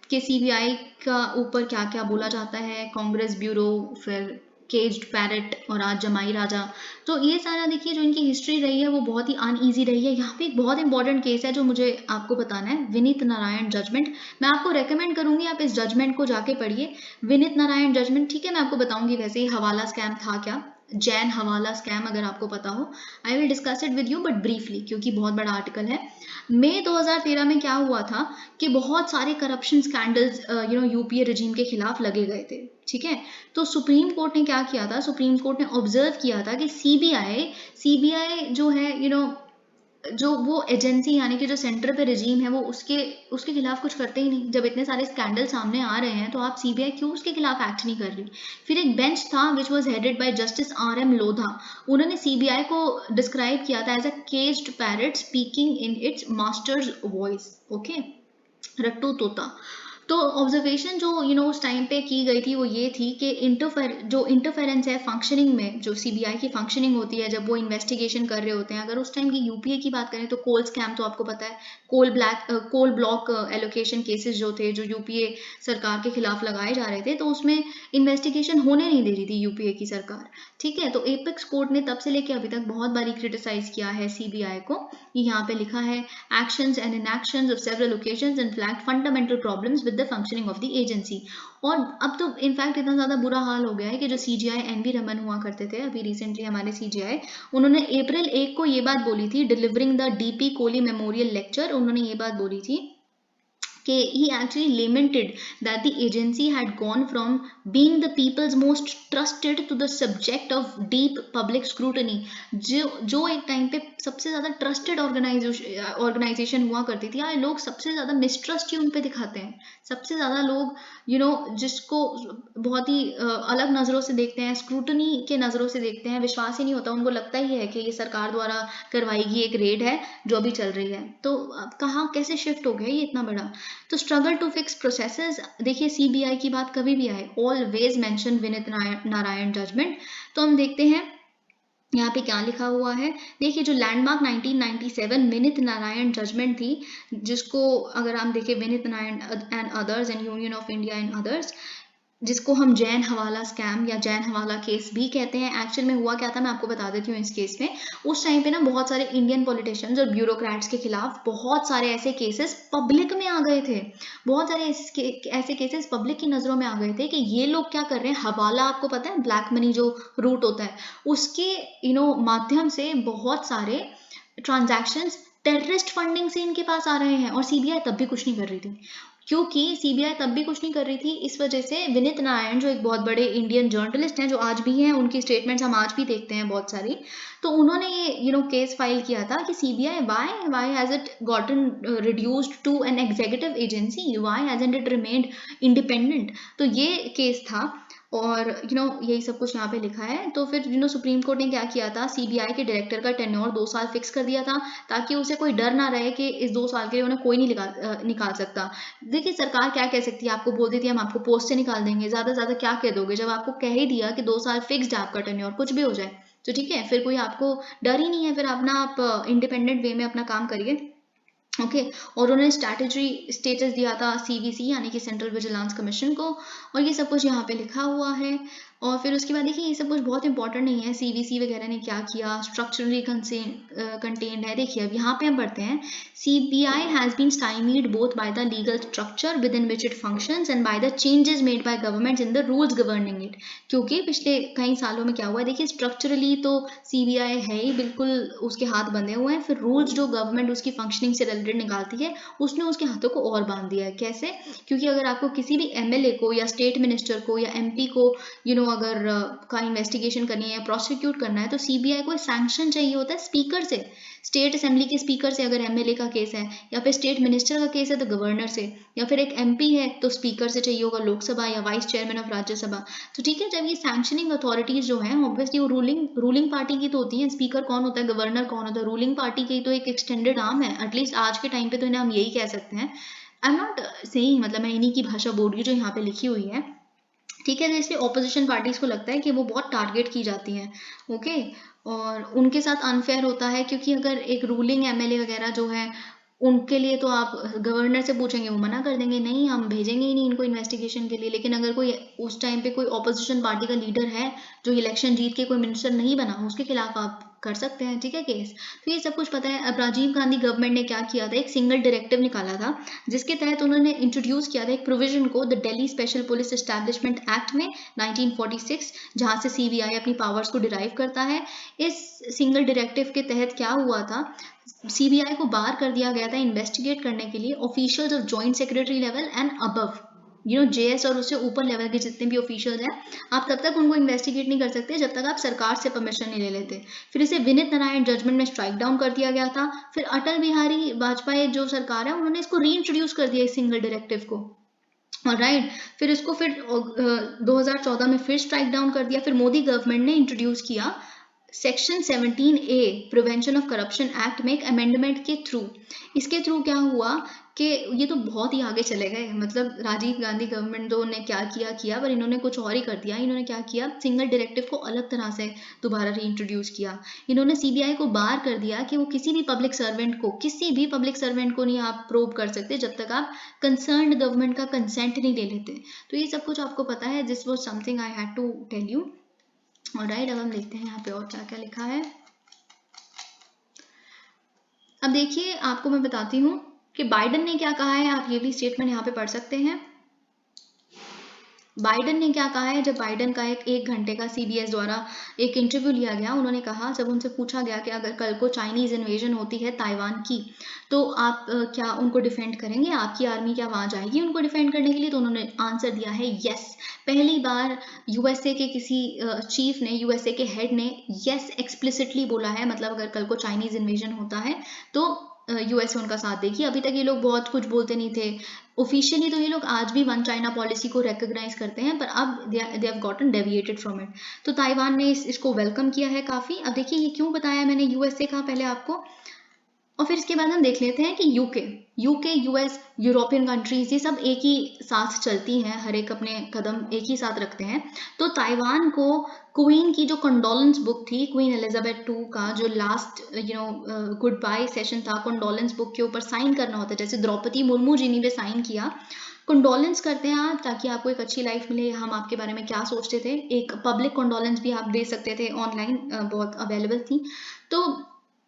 कि सीबीआई का ऊपर क्या क्या बोला जाता है, कांग्रेस ब्यूरो, फिर केज्ड पैरेट, और आज जमाई राजा। तो ये सारा देखिए जो इनकी हिस्ट्री रही है वो बहुत ही अनईजी रही है। यहाँ पे एक बहुत इंपॉर्टेंट केस है जो मुझे आपको बताना है, विनीत नारायण जजमेंट। मैं आपको रेकमेंड करूंगी आप इस जजमेंट को जाके पढ़िए, विनीत नारायण जजमेंट। ठीक है, मैं आपको बताऊंगी वैसे ही हवाला स्कैम था क्या। जैन हवाला स्कैम, अगर आपको पता हो। I will discuss it with you but briefly, क्योंकि बहुत बड़ा आर्टिकल है। मई 2013 में क्या हुआ था कि बहुत सारे करप्शन स्कैंडल्स यूपीए रजीम के खिलाफ लगे गए थे, ठीक है। तो सुप्रीम कोर्ट ने क्या किया था, सुप्रीम कोर्ट ने ऑब्जर्व किया था कि सीबीआई जो है जो वो एजेंसी यानी कि जो सेंटर पे रजीम है वो उसके उसके खिलाफ कुछ करते ही नहीं। जब इतने सारे स्कैंडल सामने आ रहे हैं तो आप सीबीआई क्यों उसके खिलाफ एक्ट नहीं कर रही। फिर एक बेंच था which was headed by justice RM Lodha. उन्होंने सीबीआई को डिस्क्राइब किया था as a caged parrot speaking in its master's voice, okay, रट्टू तोता। तो ऑब्जर्वेशन जो उस टाइम पे की गई थी वो ये थी कि इंटरफेरेंस है फंक्शनिंग में, जो सीबीआई की फंक्शनिंग होती है जब वो इन्वेस्टिगेशन कर रहे होते हैं। अगर उस टाइम की यूपीए की बात करें तो कोल स्कैम तो आपको पता है, कोल ब्लॉक एलोकेशन केसेस जो थे, जो यूपीए सरकार के खिलाफ लगाए जा रहे थे, तो उसमें इन्वेस्टिगेशन होने नहीं दे रही थी यूपीए की सरकार, ठीक है। तो एपेक्स कोर्ट ने तब से लेकर अभी तक बहुत बारी क्रिटिसाइज किया है सीबीआई को। यहाँ पे लिखा है actions and inactions of several occasions and flagged fundamental problems with the functioning of the agency। और अब तो इनफैक्ट इतना ज़्यादा बुरा हाल हो गया है कि जो सीजीआई NV रमन हुआ करते थे अभी रिसेंटली हमारे सीजीआई, उन्होंने अप्रैल 1 को ये बात बोली थी, delivering the DP Kohli memorial lecture, उन्होंने ये बात बोली थी कि he actually lamented that the agency had gone from being the people's most trusted to the subject of deep public scrutiny। जो एक टाइम पे सबसे ज़्यादा ट्रस्टेड ऑर्गेनाइजेशन हुआ करती थी, आज लोग सबसे ज़्यादा मिसट्रस्ट ही उन पे दिखाते हैं। सबसे ज़्यादा लोग जिसको बहुत ही अलग नज़रों से देखते हैं, स्क्रूटनी के नज़रों से देखते हैं, विश्वास ही नहीं होता, उनको लगता ही है कि ये सरकार द्वारा करवाई गई एक रेड है जो अभी चल रही है। तो कहाँ कैसे शिफ्ट हो गया ये इतना बड़ा। तो स्ट्रगल टू फिक्स प्रोसेसेस, देखिए सीबीआई की बात कभी भी आए always mention Vineet Narayan judgment. तो हम देखते हैं यहाँ पे क्या लिखा हुआ है। देखिए जो लैंडमार्क 1997 विनीत नारायण जजमेंट थी, जिसको अगर हम देखें Vineet Narayan and others and union of India and others, जिसको हम जैन हवाला स्कैम या जैन हवाला केस भी कहते हैं। एक्चुअल में हुआ क्या था मैं आपको बता देती हूँ। इस केस में उस टाइम पे ना बहुत सारे इंडियन पॉलिटिशियंस और ब्यूरोक्रेट्स के खिलाफ बहुत सारे ऐसे केसेस पब्लिक में आ गए थे। बहुत सारे ऐसे केसेस पब्लिक की नज़रों में आ गए थे कि ये लोग क्या कर रहे हैं। हवाला आपको पता है ब्लैक मनी जो रूट होता है, उसके माध्यम से बहुत सारे ट्रांजैक्शंस टेररिस्ट फंडिंग से इनके पास आ रहे हैं, और सीबीआई तब भी कुछ नहीं कर रही थी। क्योंकि सीबीआई तब भी कुछ नहीं कर रही थी इस वजह से विनीत नारायण जो एक बहुत बड़े इंडियन जर्नलिस्ट हैं, जो आज भी हैं, उनकी स्टेटमेंट्स हम आज भी देखते हैं बहुत सारी। तो उन्होंने ये केस फाइल किया था कि CBI why has it gotten reduced to an executive agency, why hasn't it remained independent. तो ये केस था, और यही सब कुछ यहाँ पे लिखा है। तो फिर सुप्रीम कोर्ट ने क्या किया था, सीबीआई के डायरेक्टर का टेन्योर 2 साल फिक्स कर दिया था, ताकि उसे कोई डर ना रहे कि इस 2 साल के लिए उन्हें कोई नहीं निकाल सकता। देखिए सरकार क्या कह सकती है, आपको बोल देती है हम आपको पोस्ट से निकाल देंगे, ज़्यादा से ज़्यादा क्या कह दोगे। जब आपको कह ही दिया कि 2 साल फिक्स्ड है आपका टेन्योर, कुछ भी हो जाए तो ठीक है, फिर कोई आपको डर ही नहीं है, फिर अपना आप इंडिपेंडेंट वे में अपना काम करिए, ओके। और उन्होंने स्ट्रैटेजी स्टेटस दिया था सीवीसी यानी कि सेंट्रल विजिलेंस कमीशन को, और ये सब कुछ यहाँ पे लिखा हुआ है। और फिर उसके बाद देखिए ये सब कुछ बहुत इंपॉर्टेंट नहीं है, सीवीसी वगैरह ने क्या किया, स्ट्रक्चरली कंटेन्ड है। देखिए अब यहाँ पे हम पढ़ते हैं, CBI has been stymied both by the legal structure within which it functions and by the changes made by governments in the rules governing it. क्योंकि पिछले कई सालों में क्या हुआ है, देखिए स्ट्रक्चरली तो सीबीआई है ही बिल्कुल, उसके हाथ बंधे हुए हैं, फिर रूल्स जो गवर्नमेंट उसकी फंक्शनिंग से रिलेटेड निकालती है उसने उसके हाथों को और बांध दिया है। कैसे? क्योंकि अगर आपको किसी भी एमएलए को या स्टेट मिनिस्टर को या एमपी को अगर का इन्वेस्टिगेशन करनी है या प्रोसिक्यूट करना है, तो सीबीआई को सैंक्शन चाहिए होता है स्पीकर से, स्टेट असेंबली के स्पीकर से अगर एमएलए का केस है, या फिर स्टेट मिनिस्टर का केस है तो गवर्नर से, या फिर एक एमपी है तो स्पीकर से चाहिए होगा लोकसभा या वाइस चेयरमैन ऑफ राज्यसभा। तो ठीक है, जब ये सैंक्शनिंग अथॉरिटीज जो है ऑब्वियसली वो रूलिंग पार्टी की तो होती है। स्पीकर कौन होता है, गवर्नर कौन होता है, रूलिंग पार्टी की तो एक एक्सटेंडेड आर्म है, एटलीस्ट आज के टाइम पे तो इन्हें हम यही कह सकते हैं। आई एम नॉट सेइंग, मतलब मैं इन्हीं की भाषा बोल रही हूँ जो यहाँ पे लिखी हुई है, ठीक है। तो इसलिए ऑपोजिशन पार्टीज को लगता है कि वो बहुत टारगेट की जाती हैं, ओके, और उनके साथ अनफेयर होता है, क्योंकि अगर एक रूलिंग एमएलए वगैरह जो है उनके लिए तो आप गवर्नर से पूछेंगे, वो मना कर देंगे, नहीं हम भेजेंगे ही नहीं इनको इन्वेस्टिगेशन के लिए। लेकिन अगर कोई उस टाइम पे कोई ऑपोजिशन पार्टी का लीडर है जो इलेक्शन जीत के कोई मिनिस्टर नहीं बना, उसके खिलाफ आप कर सकते हैं, ठीक है केस। तो ये सब कुछ पता है। अब राजीव गांधी गवर्नमेंट ने क्या किया था, एक सिंगल डायरेक्टिव निकाला था जिसके तहत उन्होंने इंट्रोड्यूस किया था एक प्रोविजन को the Delhi special police establishment act में 1946, जहां से सीबीआई अपनी पावर्स को डिराइव करता है। इस सिंगल डायरेक्टिव के तहत क्या हुआ था, सीबीआई को बार कर दिया गया था इन्वेस्टिगेट करने के लिए officials of joint secretary level and above, JS और उससे ऊपर लेवल के जितने भी ऑफिशियल्स हैं, आप तब तक उनको इन्वेस्टिगेट नहीं कर सकते जब तक आप सरकार से परमिशन नहीं ले लेते। फिर इसे विनीत नारायण जजमेंट में स्ट्राइक डाउन कर दिया गया था। फिर अटल बिहारी वाजपेयी जो सरकार है उन्होंने इसको रीइंट्रोड्यूस कर दिया इस सिंगल डायरेक्टिव को, राइट। फिर इसको फिर 2014 में फिर स्ट्राइक डाउन कर दिया। फिर मोदी गवर्नमेंट ने इंट्रोड्यूस किया section 17A prevention of corruption act में एक अमेंडमेंट के थ्रू। इसके थ्रू क्या हुआ कि ये तो बहुत ही आगे चले गए, मतलब राजीव गांधी गवर्नमेंट तो ने क्या किया पर इन्होंने कुछ और ही कर दिया। इन्होंने क्या किया, सिंगल डायरेक्टिव को अलग तरह से दोबारा रीइंट्रोड्यूस किया। इन्होंने सीबीआई को बार कर दिया कि वो किसी भी पब्लिक सर्वेंट को नहीं आप प्रोब कर सकते जब तक आप कंसर्न्ड गवर्नमेंट का कंसेंट नहीं ले लेते। तो ये सब कुछ आपको पता है, this was something I had to tell you. Alright, अब हम देखते हैं यहाँ पे और क्या क्या लिखा है। अब देखिए आपको मैं बताती हूँ कि बाइडन ने क्या कहा है, आप ये भी स्टेटमेंट यहाँ पे पढ़ सकते हैं। बाइडन ने क्या कहा है, जब बाइडन का एक घंटे का सीबीएस द्वारा एक इंटरव्यू लिया गया, उन्होंने कहा, जब उनसे पूछा गया कि अगर कल को चाइनीज इन्वेजन होती है ताइवान की तो आप क्या उनको डिफेंड करेंगे, आपकी आर्मी क्या वहां जाएगी उनको डिफेंड करने के लिए, तो उन्होंने आंसर दिया है यस। पहली बार यूएसए के किसी चीफ ने, यूएसए के हेड ने यस एक्सप्लिसिटली बोला है, मतलब अगर कल को चाइनीज इन्वेजन होता है तो यूएसए उनका साथ देगी। अभी तक ये लोग बहुत कुछ बोलते नहीं थे ऑफिशियली, तो ये लोग आज भी वन चाइना पॉलिसी को रिकॉग्नाइज करते हैं, पर अब they have gotten deviated from it. तो ताइवान ने इसको वेलकम किया है काफी। अब देखिए ये क्यों बताया मैंने यूएसए का पहले आपको, और फिर इसके बाद हम देख लेते हैं कि यूके, यूएस, यूरोपियन कंट्रीज ये सब एक ही साथ चलती हैं, हर एक अपने कदम एक ही साथ रखते हैं। तो ताइवान को क्वीन की जो कंडोलेंस बुक थी, क्वीन एलिजाबेथ II का जो लास्ट गुड बाय सेशन था, कंडोलेंस बुक के ऊपर साइन करना होता है, जैसे द्रौपदी मुर्मू जी ने भी साइन किया। कंडोलेंस करते हैं आप ताकि आपको एक अच्छी लाइफ मिले, हम आपके बारे में क्या सोचते थे, एक पब्लिक कंडोलेंस भी आप दे सकते थे ऑनलाइन, बहुत अवेलेबल थी। तो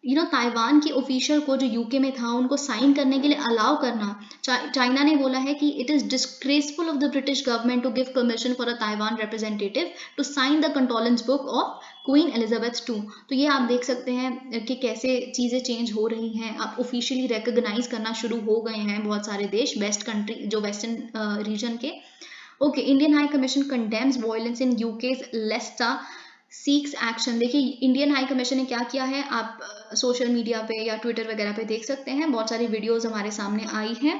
ताइवान के ऑफिशियल को जो यूके में था उनको साइन करने के लिए अलाउ करना, चाइना ने बोला है कि it is disgraceful of the British government to give permission for a Taiwan representative to sign the condolence book of Queen Elizabeth II। तो ये आप देख सकते हैं कि कैसे चीजें चेंज हो रही हैं, आप ऑफिशियली रिकॉग्नाइज करना शुरू हो गए हैं बहुत सारे देश, वेस्ट कंट्री जो वेस्टर्न रीजन के। Okay, Indian high commission condemns violence in UK's Leicester seeks action. देखिए इंडियन हाई कमीशन ने क्या किया है, आप सोशल मीडिया पे या ट्विटर वगैरह पे देख सकते हैं, बहुत सारी वीडियोस हमारे सामने आई हैं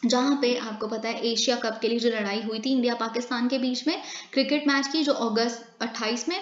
जहाँ पे आपको पता है एशिया कप के लिए जो लड़ाई हुई थी इंडिया पाकिस्तान के बीच में क्रिकेट मैच की, जो अगस्त 28 में,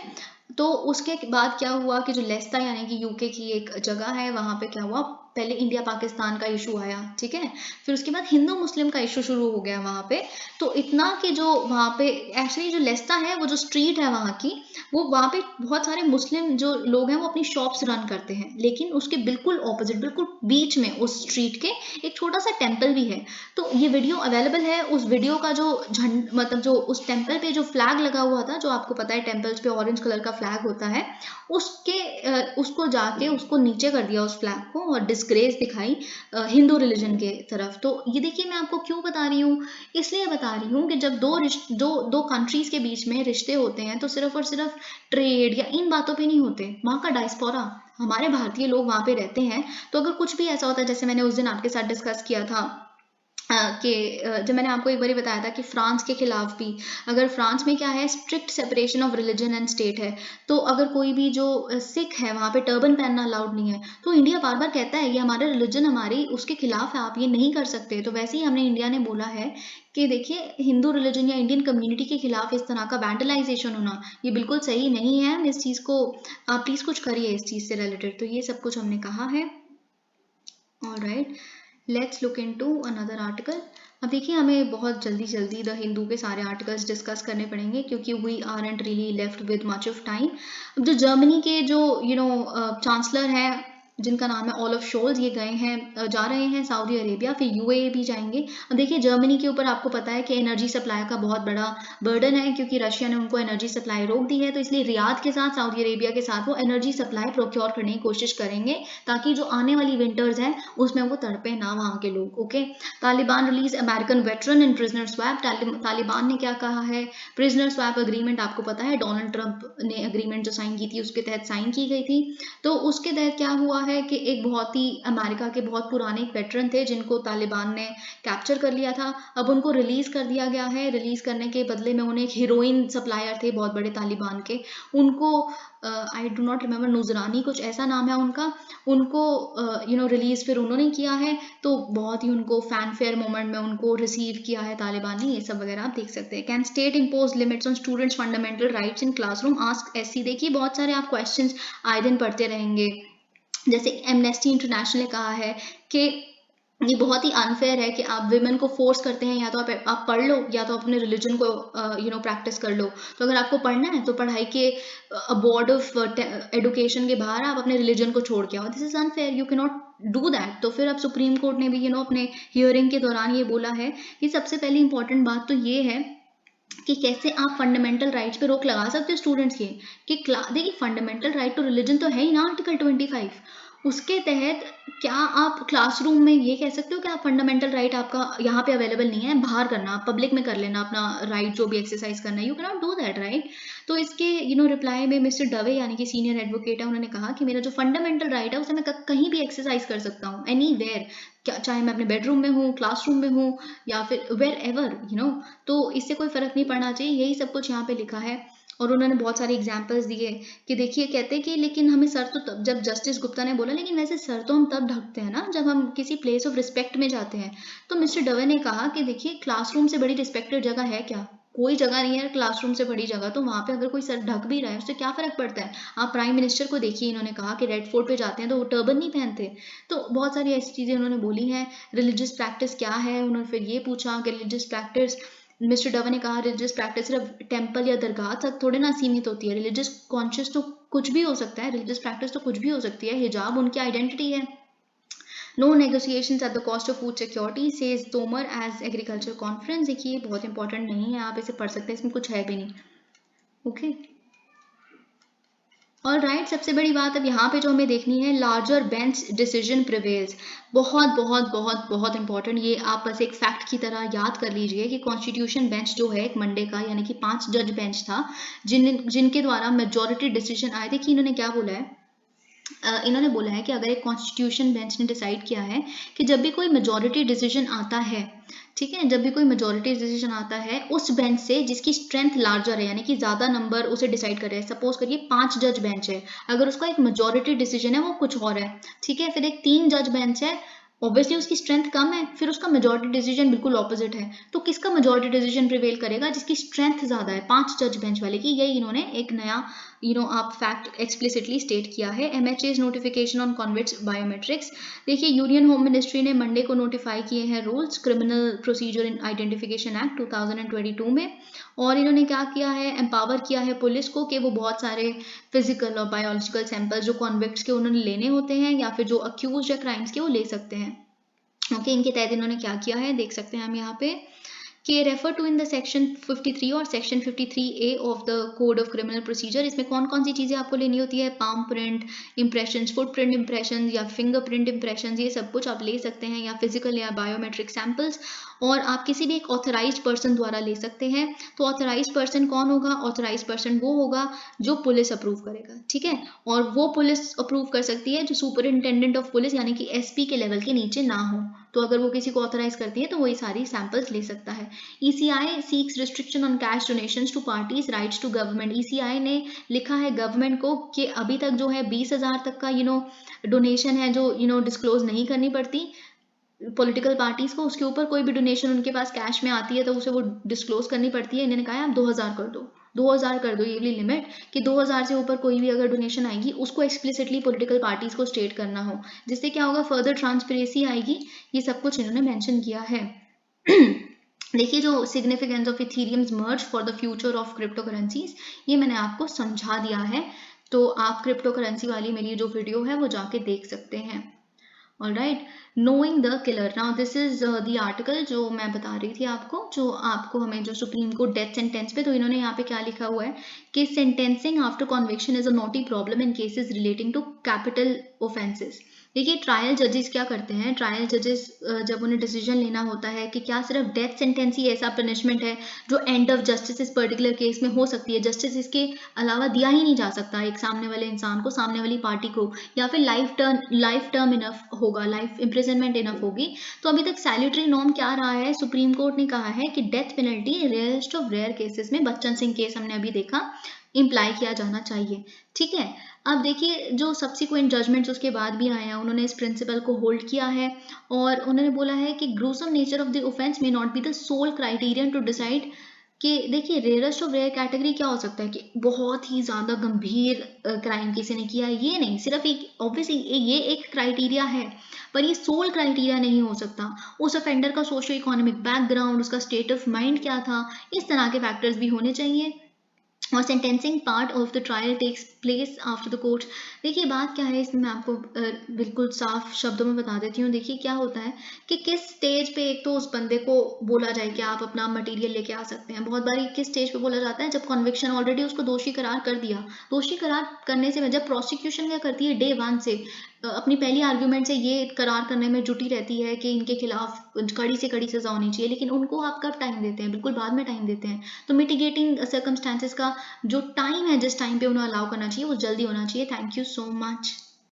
तो उसके बाद क्या हुआ कि जो लेस्ता यानी कि यूके की एक जगह है वहां पे क्या हुआ, पहले इंडिया पाकिस्तान का इशू आया, ठीक है, फिर उसके बाद हिंदू मुस्लिम का इशू शुरू हो गया वहां पे। तो इतना कि जो वहां पे एक्चुअली जो लेस्ता है, वो जो स्ट्रीट है वहां की, वो वहां पे बहुत सारे मुस्लिम जो लोग हैं वो अपनी शॉप्स रन करते हैं, लेकिन उसके बिल्कुल ऑपोजिट, बिल्कुल बीच में उस स्ट्रीट के एक छोटा सा टेम्पल भी है। तो ये वीडियो अवेलेबल है, उस वीडियो का जो मतलब जो उस टेम्पल पे जो फ्लैग लगा हुआ था, जो आपको पता है टेम्पल्स पे ऑरेंज कलर का फ्लैग होता है, उसको जाके उसको नीचे कर दिया उस फ्लैग को, और डिस्ग्रेस दिखाई हिंदू रिलीजन के तरफ। तो ये देखिए मैं आपको क्यों बता रही हूँ, इसलिए बता रही हूँ कि जब दो कंट्रीज के बीच में रिश्ते होते हैं तो सिर्फ और सिर्फ ट्रेड या इन बातों पे नहीं होते, वहाँ का डायस्पोरा, हमारे भारतीय लोग वहाँ पे रहते हैं। तो अगर कुछ भी ऐसा होता है, जैसे मैंने उस दिन आपके साथ डिस्कस किया था कि जब मैंने आपको एक बार बताया था कि फ्रांस के खिलाफ भी, अगर फ्रांस में क्या है, strict separation of religion and state है, तो अगर कोई भी जो सिख है वहाँ पे टर्बन पहनना अलाउड नहीं है, तो इंडिया बार बार कहता है ये हमारा रिलीजन हमारी उसके खिलाफ है, आप ये नहीं कर सकते। तो वैसे ही हमने इंडिया ने बोला है कि देखिए हिंदू रिलीजन या इंडियन कम्युनिटी के खिलाफ इस तरह का वैंडलाइजेशन होना ये बिल्कुल सही नहीं है, इस चीज़ को आप प्लीज़ कुछ करिए इस चीज़ से रिलेटेड। तो ये सब कुछ हमने कहा है। Alright, let's look into another article. अब देखिए हमें बहुत जल्दी द हिंदू के सारे आर्टिकल्स डिस्कस करने पड़ेंगे क्योंकि we aren't really left with much of time. अब जो जर्मनी के जो चांसलर हैं जिनका नाम है ओलफ शोल्स, ये गए हैं, जा रहे हैं सऊदी अरेबिया, फिर यूएई भी जाएंगे। अब देखिए जर्मनी के ऊपर आपको पता है कि एनर्जी सप्लाई का बहुत बड़ा बर्डन है, क्योंकि रशिया ने उनको एनर्जी सप्लाई रोक दी है, तो इसलिए रियाद के साथ सऊदी अरेबिया के साथ वो एनर्जी सप्लाई प्रोक्योर करने की कोशिश करेंगे, ताकि जो आने वाली विंटर्स हैं उसमें वो तड़पे ना वहाँ के लोग। Okay, Taliban release American veteran in prisoner swap. Taliban ने क्या कहा है, प्रिजनर स्वैप अग्रीमेंट आपको पता है डोनाल्ड ट्रंप ने अग्रीमेंट जो साइन की थी उसके तहत साइन की गई थी। तो उसके तहत क्या हुआ है कि एक बहुत ही अमेरिका के बहुत पुराने एक वेटरन थे जिनको तालिबान ने कैप्चर कर लिया था, अब उनको रिलीज कर दिया गया है। रिलीज करने के बदले में उन्हें एक हीरोइन सप्लायर थे बहुत बड़े तालिबान के, उनको आई डू नॉट रिमेम्बर, नुजरानी कुछ ऐसा नाम है उनका, उनको रिलीज फिर उन्होंने किया है। तो बहुत ही उनको फैनफेयर मोमेंट में उनको रिसीव किया है तालिबान ने, ये सब वगैरह आप देख सकते हैं। Can state impose limits on students fundamental rights in classroom, ask SC. देखिए बहुत सारे आप क्वेश्चंस आए दिन पढ़ते रहेंगे, जैसे एमनेस्टी इंटरनेशनल ने कहा है कि ये बहुत ही अनफेयर है कि आप विमेन को फोर्स करते हैं, या तो आप पढ़ लो या तो अपने रिलीजन को प्रैक्टिस कर लो। तो अगर आपको पढ़ना है तो पढ़ाई के बोर्ड ऑफ एडुकेशन के बाहर आप अपने रिलीजन को छोड़ के आओ, this is unfair, you can not do that. तो फिर अब सुप्रीम कोर्ट ने भी अपने हियरिंग के दौरान ये बोला है कि सबसे पहली इंपॉर्टेंट बात तो ये है कि कैसे आप फंडामेंटल राइट्स पे रोक लगा सकते हो स्टूडेंट्स के, कि देखिए फंडामेंटल राइट टू रिलीजन तो है ही ना आर्टिकल 25, उसके तहत क्या आप क्लासरूम में ये कह सकते हो कि आप फंडामेंटल राइट आपका यहाँ पे अवेलेबल नहीं है, बाहर करना, आप पब्लिक में कर लेना अपना राइट जो भी एक्सरसाइज करना है, you can not do that right. तो इसके रिप्लाई में मिस्टर डवे यानी कि सीनियर एडवोकेट है, उन्होंने कहा कि मेरा जो फंडामेंटल राइट है उसे मैं कहीं भी एक्सरसाइज कर सकता हूँ, एनी वेयर, चाहे मैं अपने बेडरूम में हूँ, क्लासरूम में हूँ, या फिर वेयर एवर तो इससे कोई फर्क नहीं पड़ना चाहिए, यही सब कुछ यहाँ पे लिखा है। और उन्होंने बहुत सारे एग्जाम्पल्स दिए कि देखिए कहते कि लेकिन हमें सर तो तब, जब जस्टिस गुप्ता ने बोला लेकिन वैसे सर तो हम तब ढकते हैं ना जब हम किसी प्लेस ऑफ रिस्पेक्ट में जाते हैं। तो मिस्टर डवे ने कहा कि देखिए क्लासरूम से बड़ी रिस्पेक्टेड जगह है क्या, कोई जगह नहीं है क्लासरूम से बड़ी जगह, तो वहाँ पे अगर कोई सर ढक भी रहा है उससे क्या फर्क पड़ता है। आप प्राइम मिनिस्टर को देखिए, इन्होंने कहा कि रेड फोर्ट पे जाते हैं तो वो टर्बन नहीं पहनते। तो बहुत सारी ऐसी चीज़ें उन्होंने बोली हैं। रिलीजियस प्रैक्टिस क्या है, उन्होंने फिर ये पूछा कि रिलीजियस प्रैक्टिस, मिस्टर डवे ने कहा रिलीजियस प्रैक्टिस सिर्फ टेम्पल या दरगाह तक थोड़े ना सीमित होती है, रिलीजियस कॉन्शियस तो कुछ भी हो सकता है, रिलीजियस प्रैक्टिस तो कुछ भी हो सकती है, हिजाब उनकी आइडेंटिटी है। No negotiations at the cost of food security says Tomar as agriculture conference. देखिए बहुत इंपॉर्टेंट नहीं है, आप इसे पढ़ सकते हैं, इसमें कुछ है भी नहीं। ओके और राइट, सबसे बड़ी बात अब यहाँ पे जो हमें देखनी है, लार्जर बेंच डिसीजन प्रिवेल्स। बहुत बहुत बहुत बहुत इंपॉर्टेंट, ये आप बस एक फैक्ट की तरह याद कर लीजिए कि कॉन्स्टिट्यूशन बेंच जो है एक मंडे का, यानी कि 5 जज बेंच था, जिनके द्वारा मेजॉरिटी डिसीजन आए थे। कि इन्होंने क्या बोला है, इन्होंने बोला है कि अगर एक कॉन्स्टिट्यूशन बेंच ने डिसाइड किया है कि जब भी कोई मेजॉरिटी डिसीजन आता है, ठीक है, जब भी कोई मेजॉरिटी डिसीजन आता है उस बेंच से जिसकी स्ट्रेंथ लार्जर है, यानी कि ज्यादा नंबर उसे डिसाइड कर रहे हैं, सपोज करिए 5 जज बेंच है, अगर उसका एक मेजॉरिटी डिसीजन है वो कुछ और है, ठीक है, फिर एक 3 जज बेंच है, ऑब्वियसली उसकी स्ट्रेंथ कम है, फिर उसका मेजॉरिटी डिसीजन बिल्कुल ऑपोजिट है, तो किसका मेजॉरिटी डिसीजन प्रिवेल करेगा, जिसकी स्ट्रेंथ ज्यादा है, 5 जज बेंच वाले की। यही इन्होंने एक नया आप फैक्ट एक्सप्लिसिटली स्टेट किया है। MHA's notification on convicts biometrics. देखिए यूनियन होम मिनिस्ट्री ने मंडे को नोटिफाई किए हैं rules criminal procedure in identification act 2022 में, और इन्होंने क्या किया है, एम्पावर किया है पुलिस को कि वो बहुत सारे फिजिकल और बायोलॉजिकल सैंपल्स जो कॉन्विक्ट्स के उन्होंने लेने होते हैं या फिर जो अक्यूज या क्राइम्स के वो ले सकते हैं। ओके इनके तहत इन्होंने क्या किया है देख सकते हैं हम यहाँ पे कि refer to in the section 53 और section 53A of the code of criminal procedure. इसमें कौन कौन सी चीज़ें आपको लेनी होती है, palm print impressions, footprint impressions या फिंगरप्रिंट इम्प्रेशंस, ये सब कुछ आप ले सकते हैं, या फिजिकल या बायोमेट्रिक सैंपल्स, और आप किसी भी एक ऑथराइज्ड पर्सन द्वारा ले सकते हैं। तो ऑथराइज्ड पर्सन कौन होगा, ऑथराइज्ड पर्सन वो होगा जो पुलिस अप्रूव करेगा, ठीक है, और वो पुलिस अप्रूव कर सकती है जो सुपरिंटेंडेंट ऑफ पुलिस यानी कि SP के लेवल के नीचे ना हो। तो अगर वो किसी को ऑथराइज करती है तो वही सारी सैंपल्स ले सकता है। ECI seeks restriction on cash donations to parties writes to government. ECI ने लिखा है गवर्नमेंट को कि अभी तक जो है 20,000 तक का डोनेशन है जो डिस्क्लोज नहीं करनी पड़ती पॉलिटिकल पार्टीज को, उसके ऊपर कोई भी डोनेशन उनके पास कैश में आती है तो उसे वो डिस्क्लोज करनी पड़ती है। इन्होंने कहा आप 2,000 कर दो, 2,000 कर दो, ये वाली लिमिट कि 2,000 से ऊपर कोई भी अगर डोनेशन आएगी उसको एक्सप्लिसिटली पॉलिटिकल पार्टीज को स्टेट करना हो, जिससे क्या होगा, फर्दर ट्रांसपेरेंसी आएगी। ये सब कुछ इन्होंने मेंशन किया है। देखिए जो significance of Ethereum's merge for the future of crypto currencies, ये मैंने आपको समझा दिया है। तो आप क्रिप्टो करेंसी वाली मेरी जो वीडियो है वो जाके देख सकते हैं। Alright, knowing the killer, now this is the article जो मैं बता रही थी आपको, जो आपको हमें जो सुप्रीम कोर्ट डेथ सेंटेंस पे, तो इन्होंने यहाँ पे क्या लिखा हुआ है कि sentencing after conviction is a knotty problem in cases relating to capital offences. देखिए ट्रायल जजेस क्या करते हैं, ट्रायल जजेस जब उन्हें डिसीजन लेना होता है कि क्या सिर्फ डेथ सेंटेंस ही ऐसा पनिशमेंट है जो एंड ऑफ जस्टिस इस पर्टिकुलर केस में हो सकती है, जस्टिस इसके अलावा दिया ही नहीं जा सकता एक सामने वाले इंसान को, सामने वाली पार्टी को, या फिर लाइफ टर्म इनफ होगा, लाइफ इम्प्रिजनमेंट इनफ होगी। तो अभी तक सैल्यूटरी नॉर्म क्या रहा है, सुप्रीम कोर्ट ने कहा है कि death penalty rarest of rare cases में, बच्चन सिंह केस हमने अभी देखा, इम्प्लाई किया जाना चाहिए। ठीक है, अब देखिए जो सब्सिक्वेंट जजमेंट्स उसके बाद भी आए हैं, उन्होंने इस प्रिंसिपल को होल्ड किया है और उन्होंने बोला है कि gruesome nature of the offence may not be the sole criterion to decide, कि देखिए रेयरेस्ट ऑफ रेयर कैटेगरी क्या हो सकता है कि बहुत ही ज़्यादा गंभीर क्राइम किसी ने किया है, ये नहीं, सिर्फ एक ऑब्वियसली ये एक क्राइटेरिया है, पर ये सोल क्राइटेरिया नहीं हो सकता। उस ऑफेंडर का सोशो इकोनॉमिक बैकग्राउंड, उसका स्टेट ऑफ माइंड क्या था, इस तरह के फैक्टर्स भी होने चाहिए। और sentencing part of the trial takes place after the court. देखिए बात क्या है इसमें, मैं आपको बिल्कुल साफ शब्दों में बता देती हूँ। देखिए क्या होता है कि किस स्टेज पे एक तो उस बंदे को बोला जाए कि आप अपना मटेरियल लेके आ सकते हैं, बहुत बार किस स्टेज पे बोला जाता है, जब कन्विक्शन ऑलरेडी उसको दोषी करार कर दिया। दोषी करार करने से जब प्रोसिक्यूशन क्या करती है, डे वन से अपनी पहली आर्ग्यूमेंट से ये करार करने में जुटी रहती है कि इनके खिलाफ कड़ी से कड़ी सजा होनी चाहिए, लेकिन उनको आप कब टाइम देते हैं, बिल्कुल बाद में टाइम देते हैं। तो मिटिगेटिंग सर्कमस्टांसेस का जो टाइम है, जिस टाइम पे उन्हें अलाउ करना चाहिए वो जल्दी होना चाहिए। Thank you so much.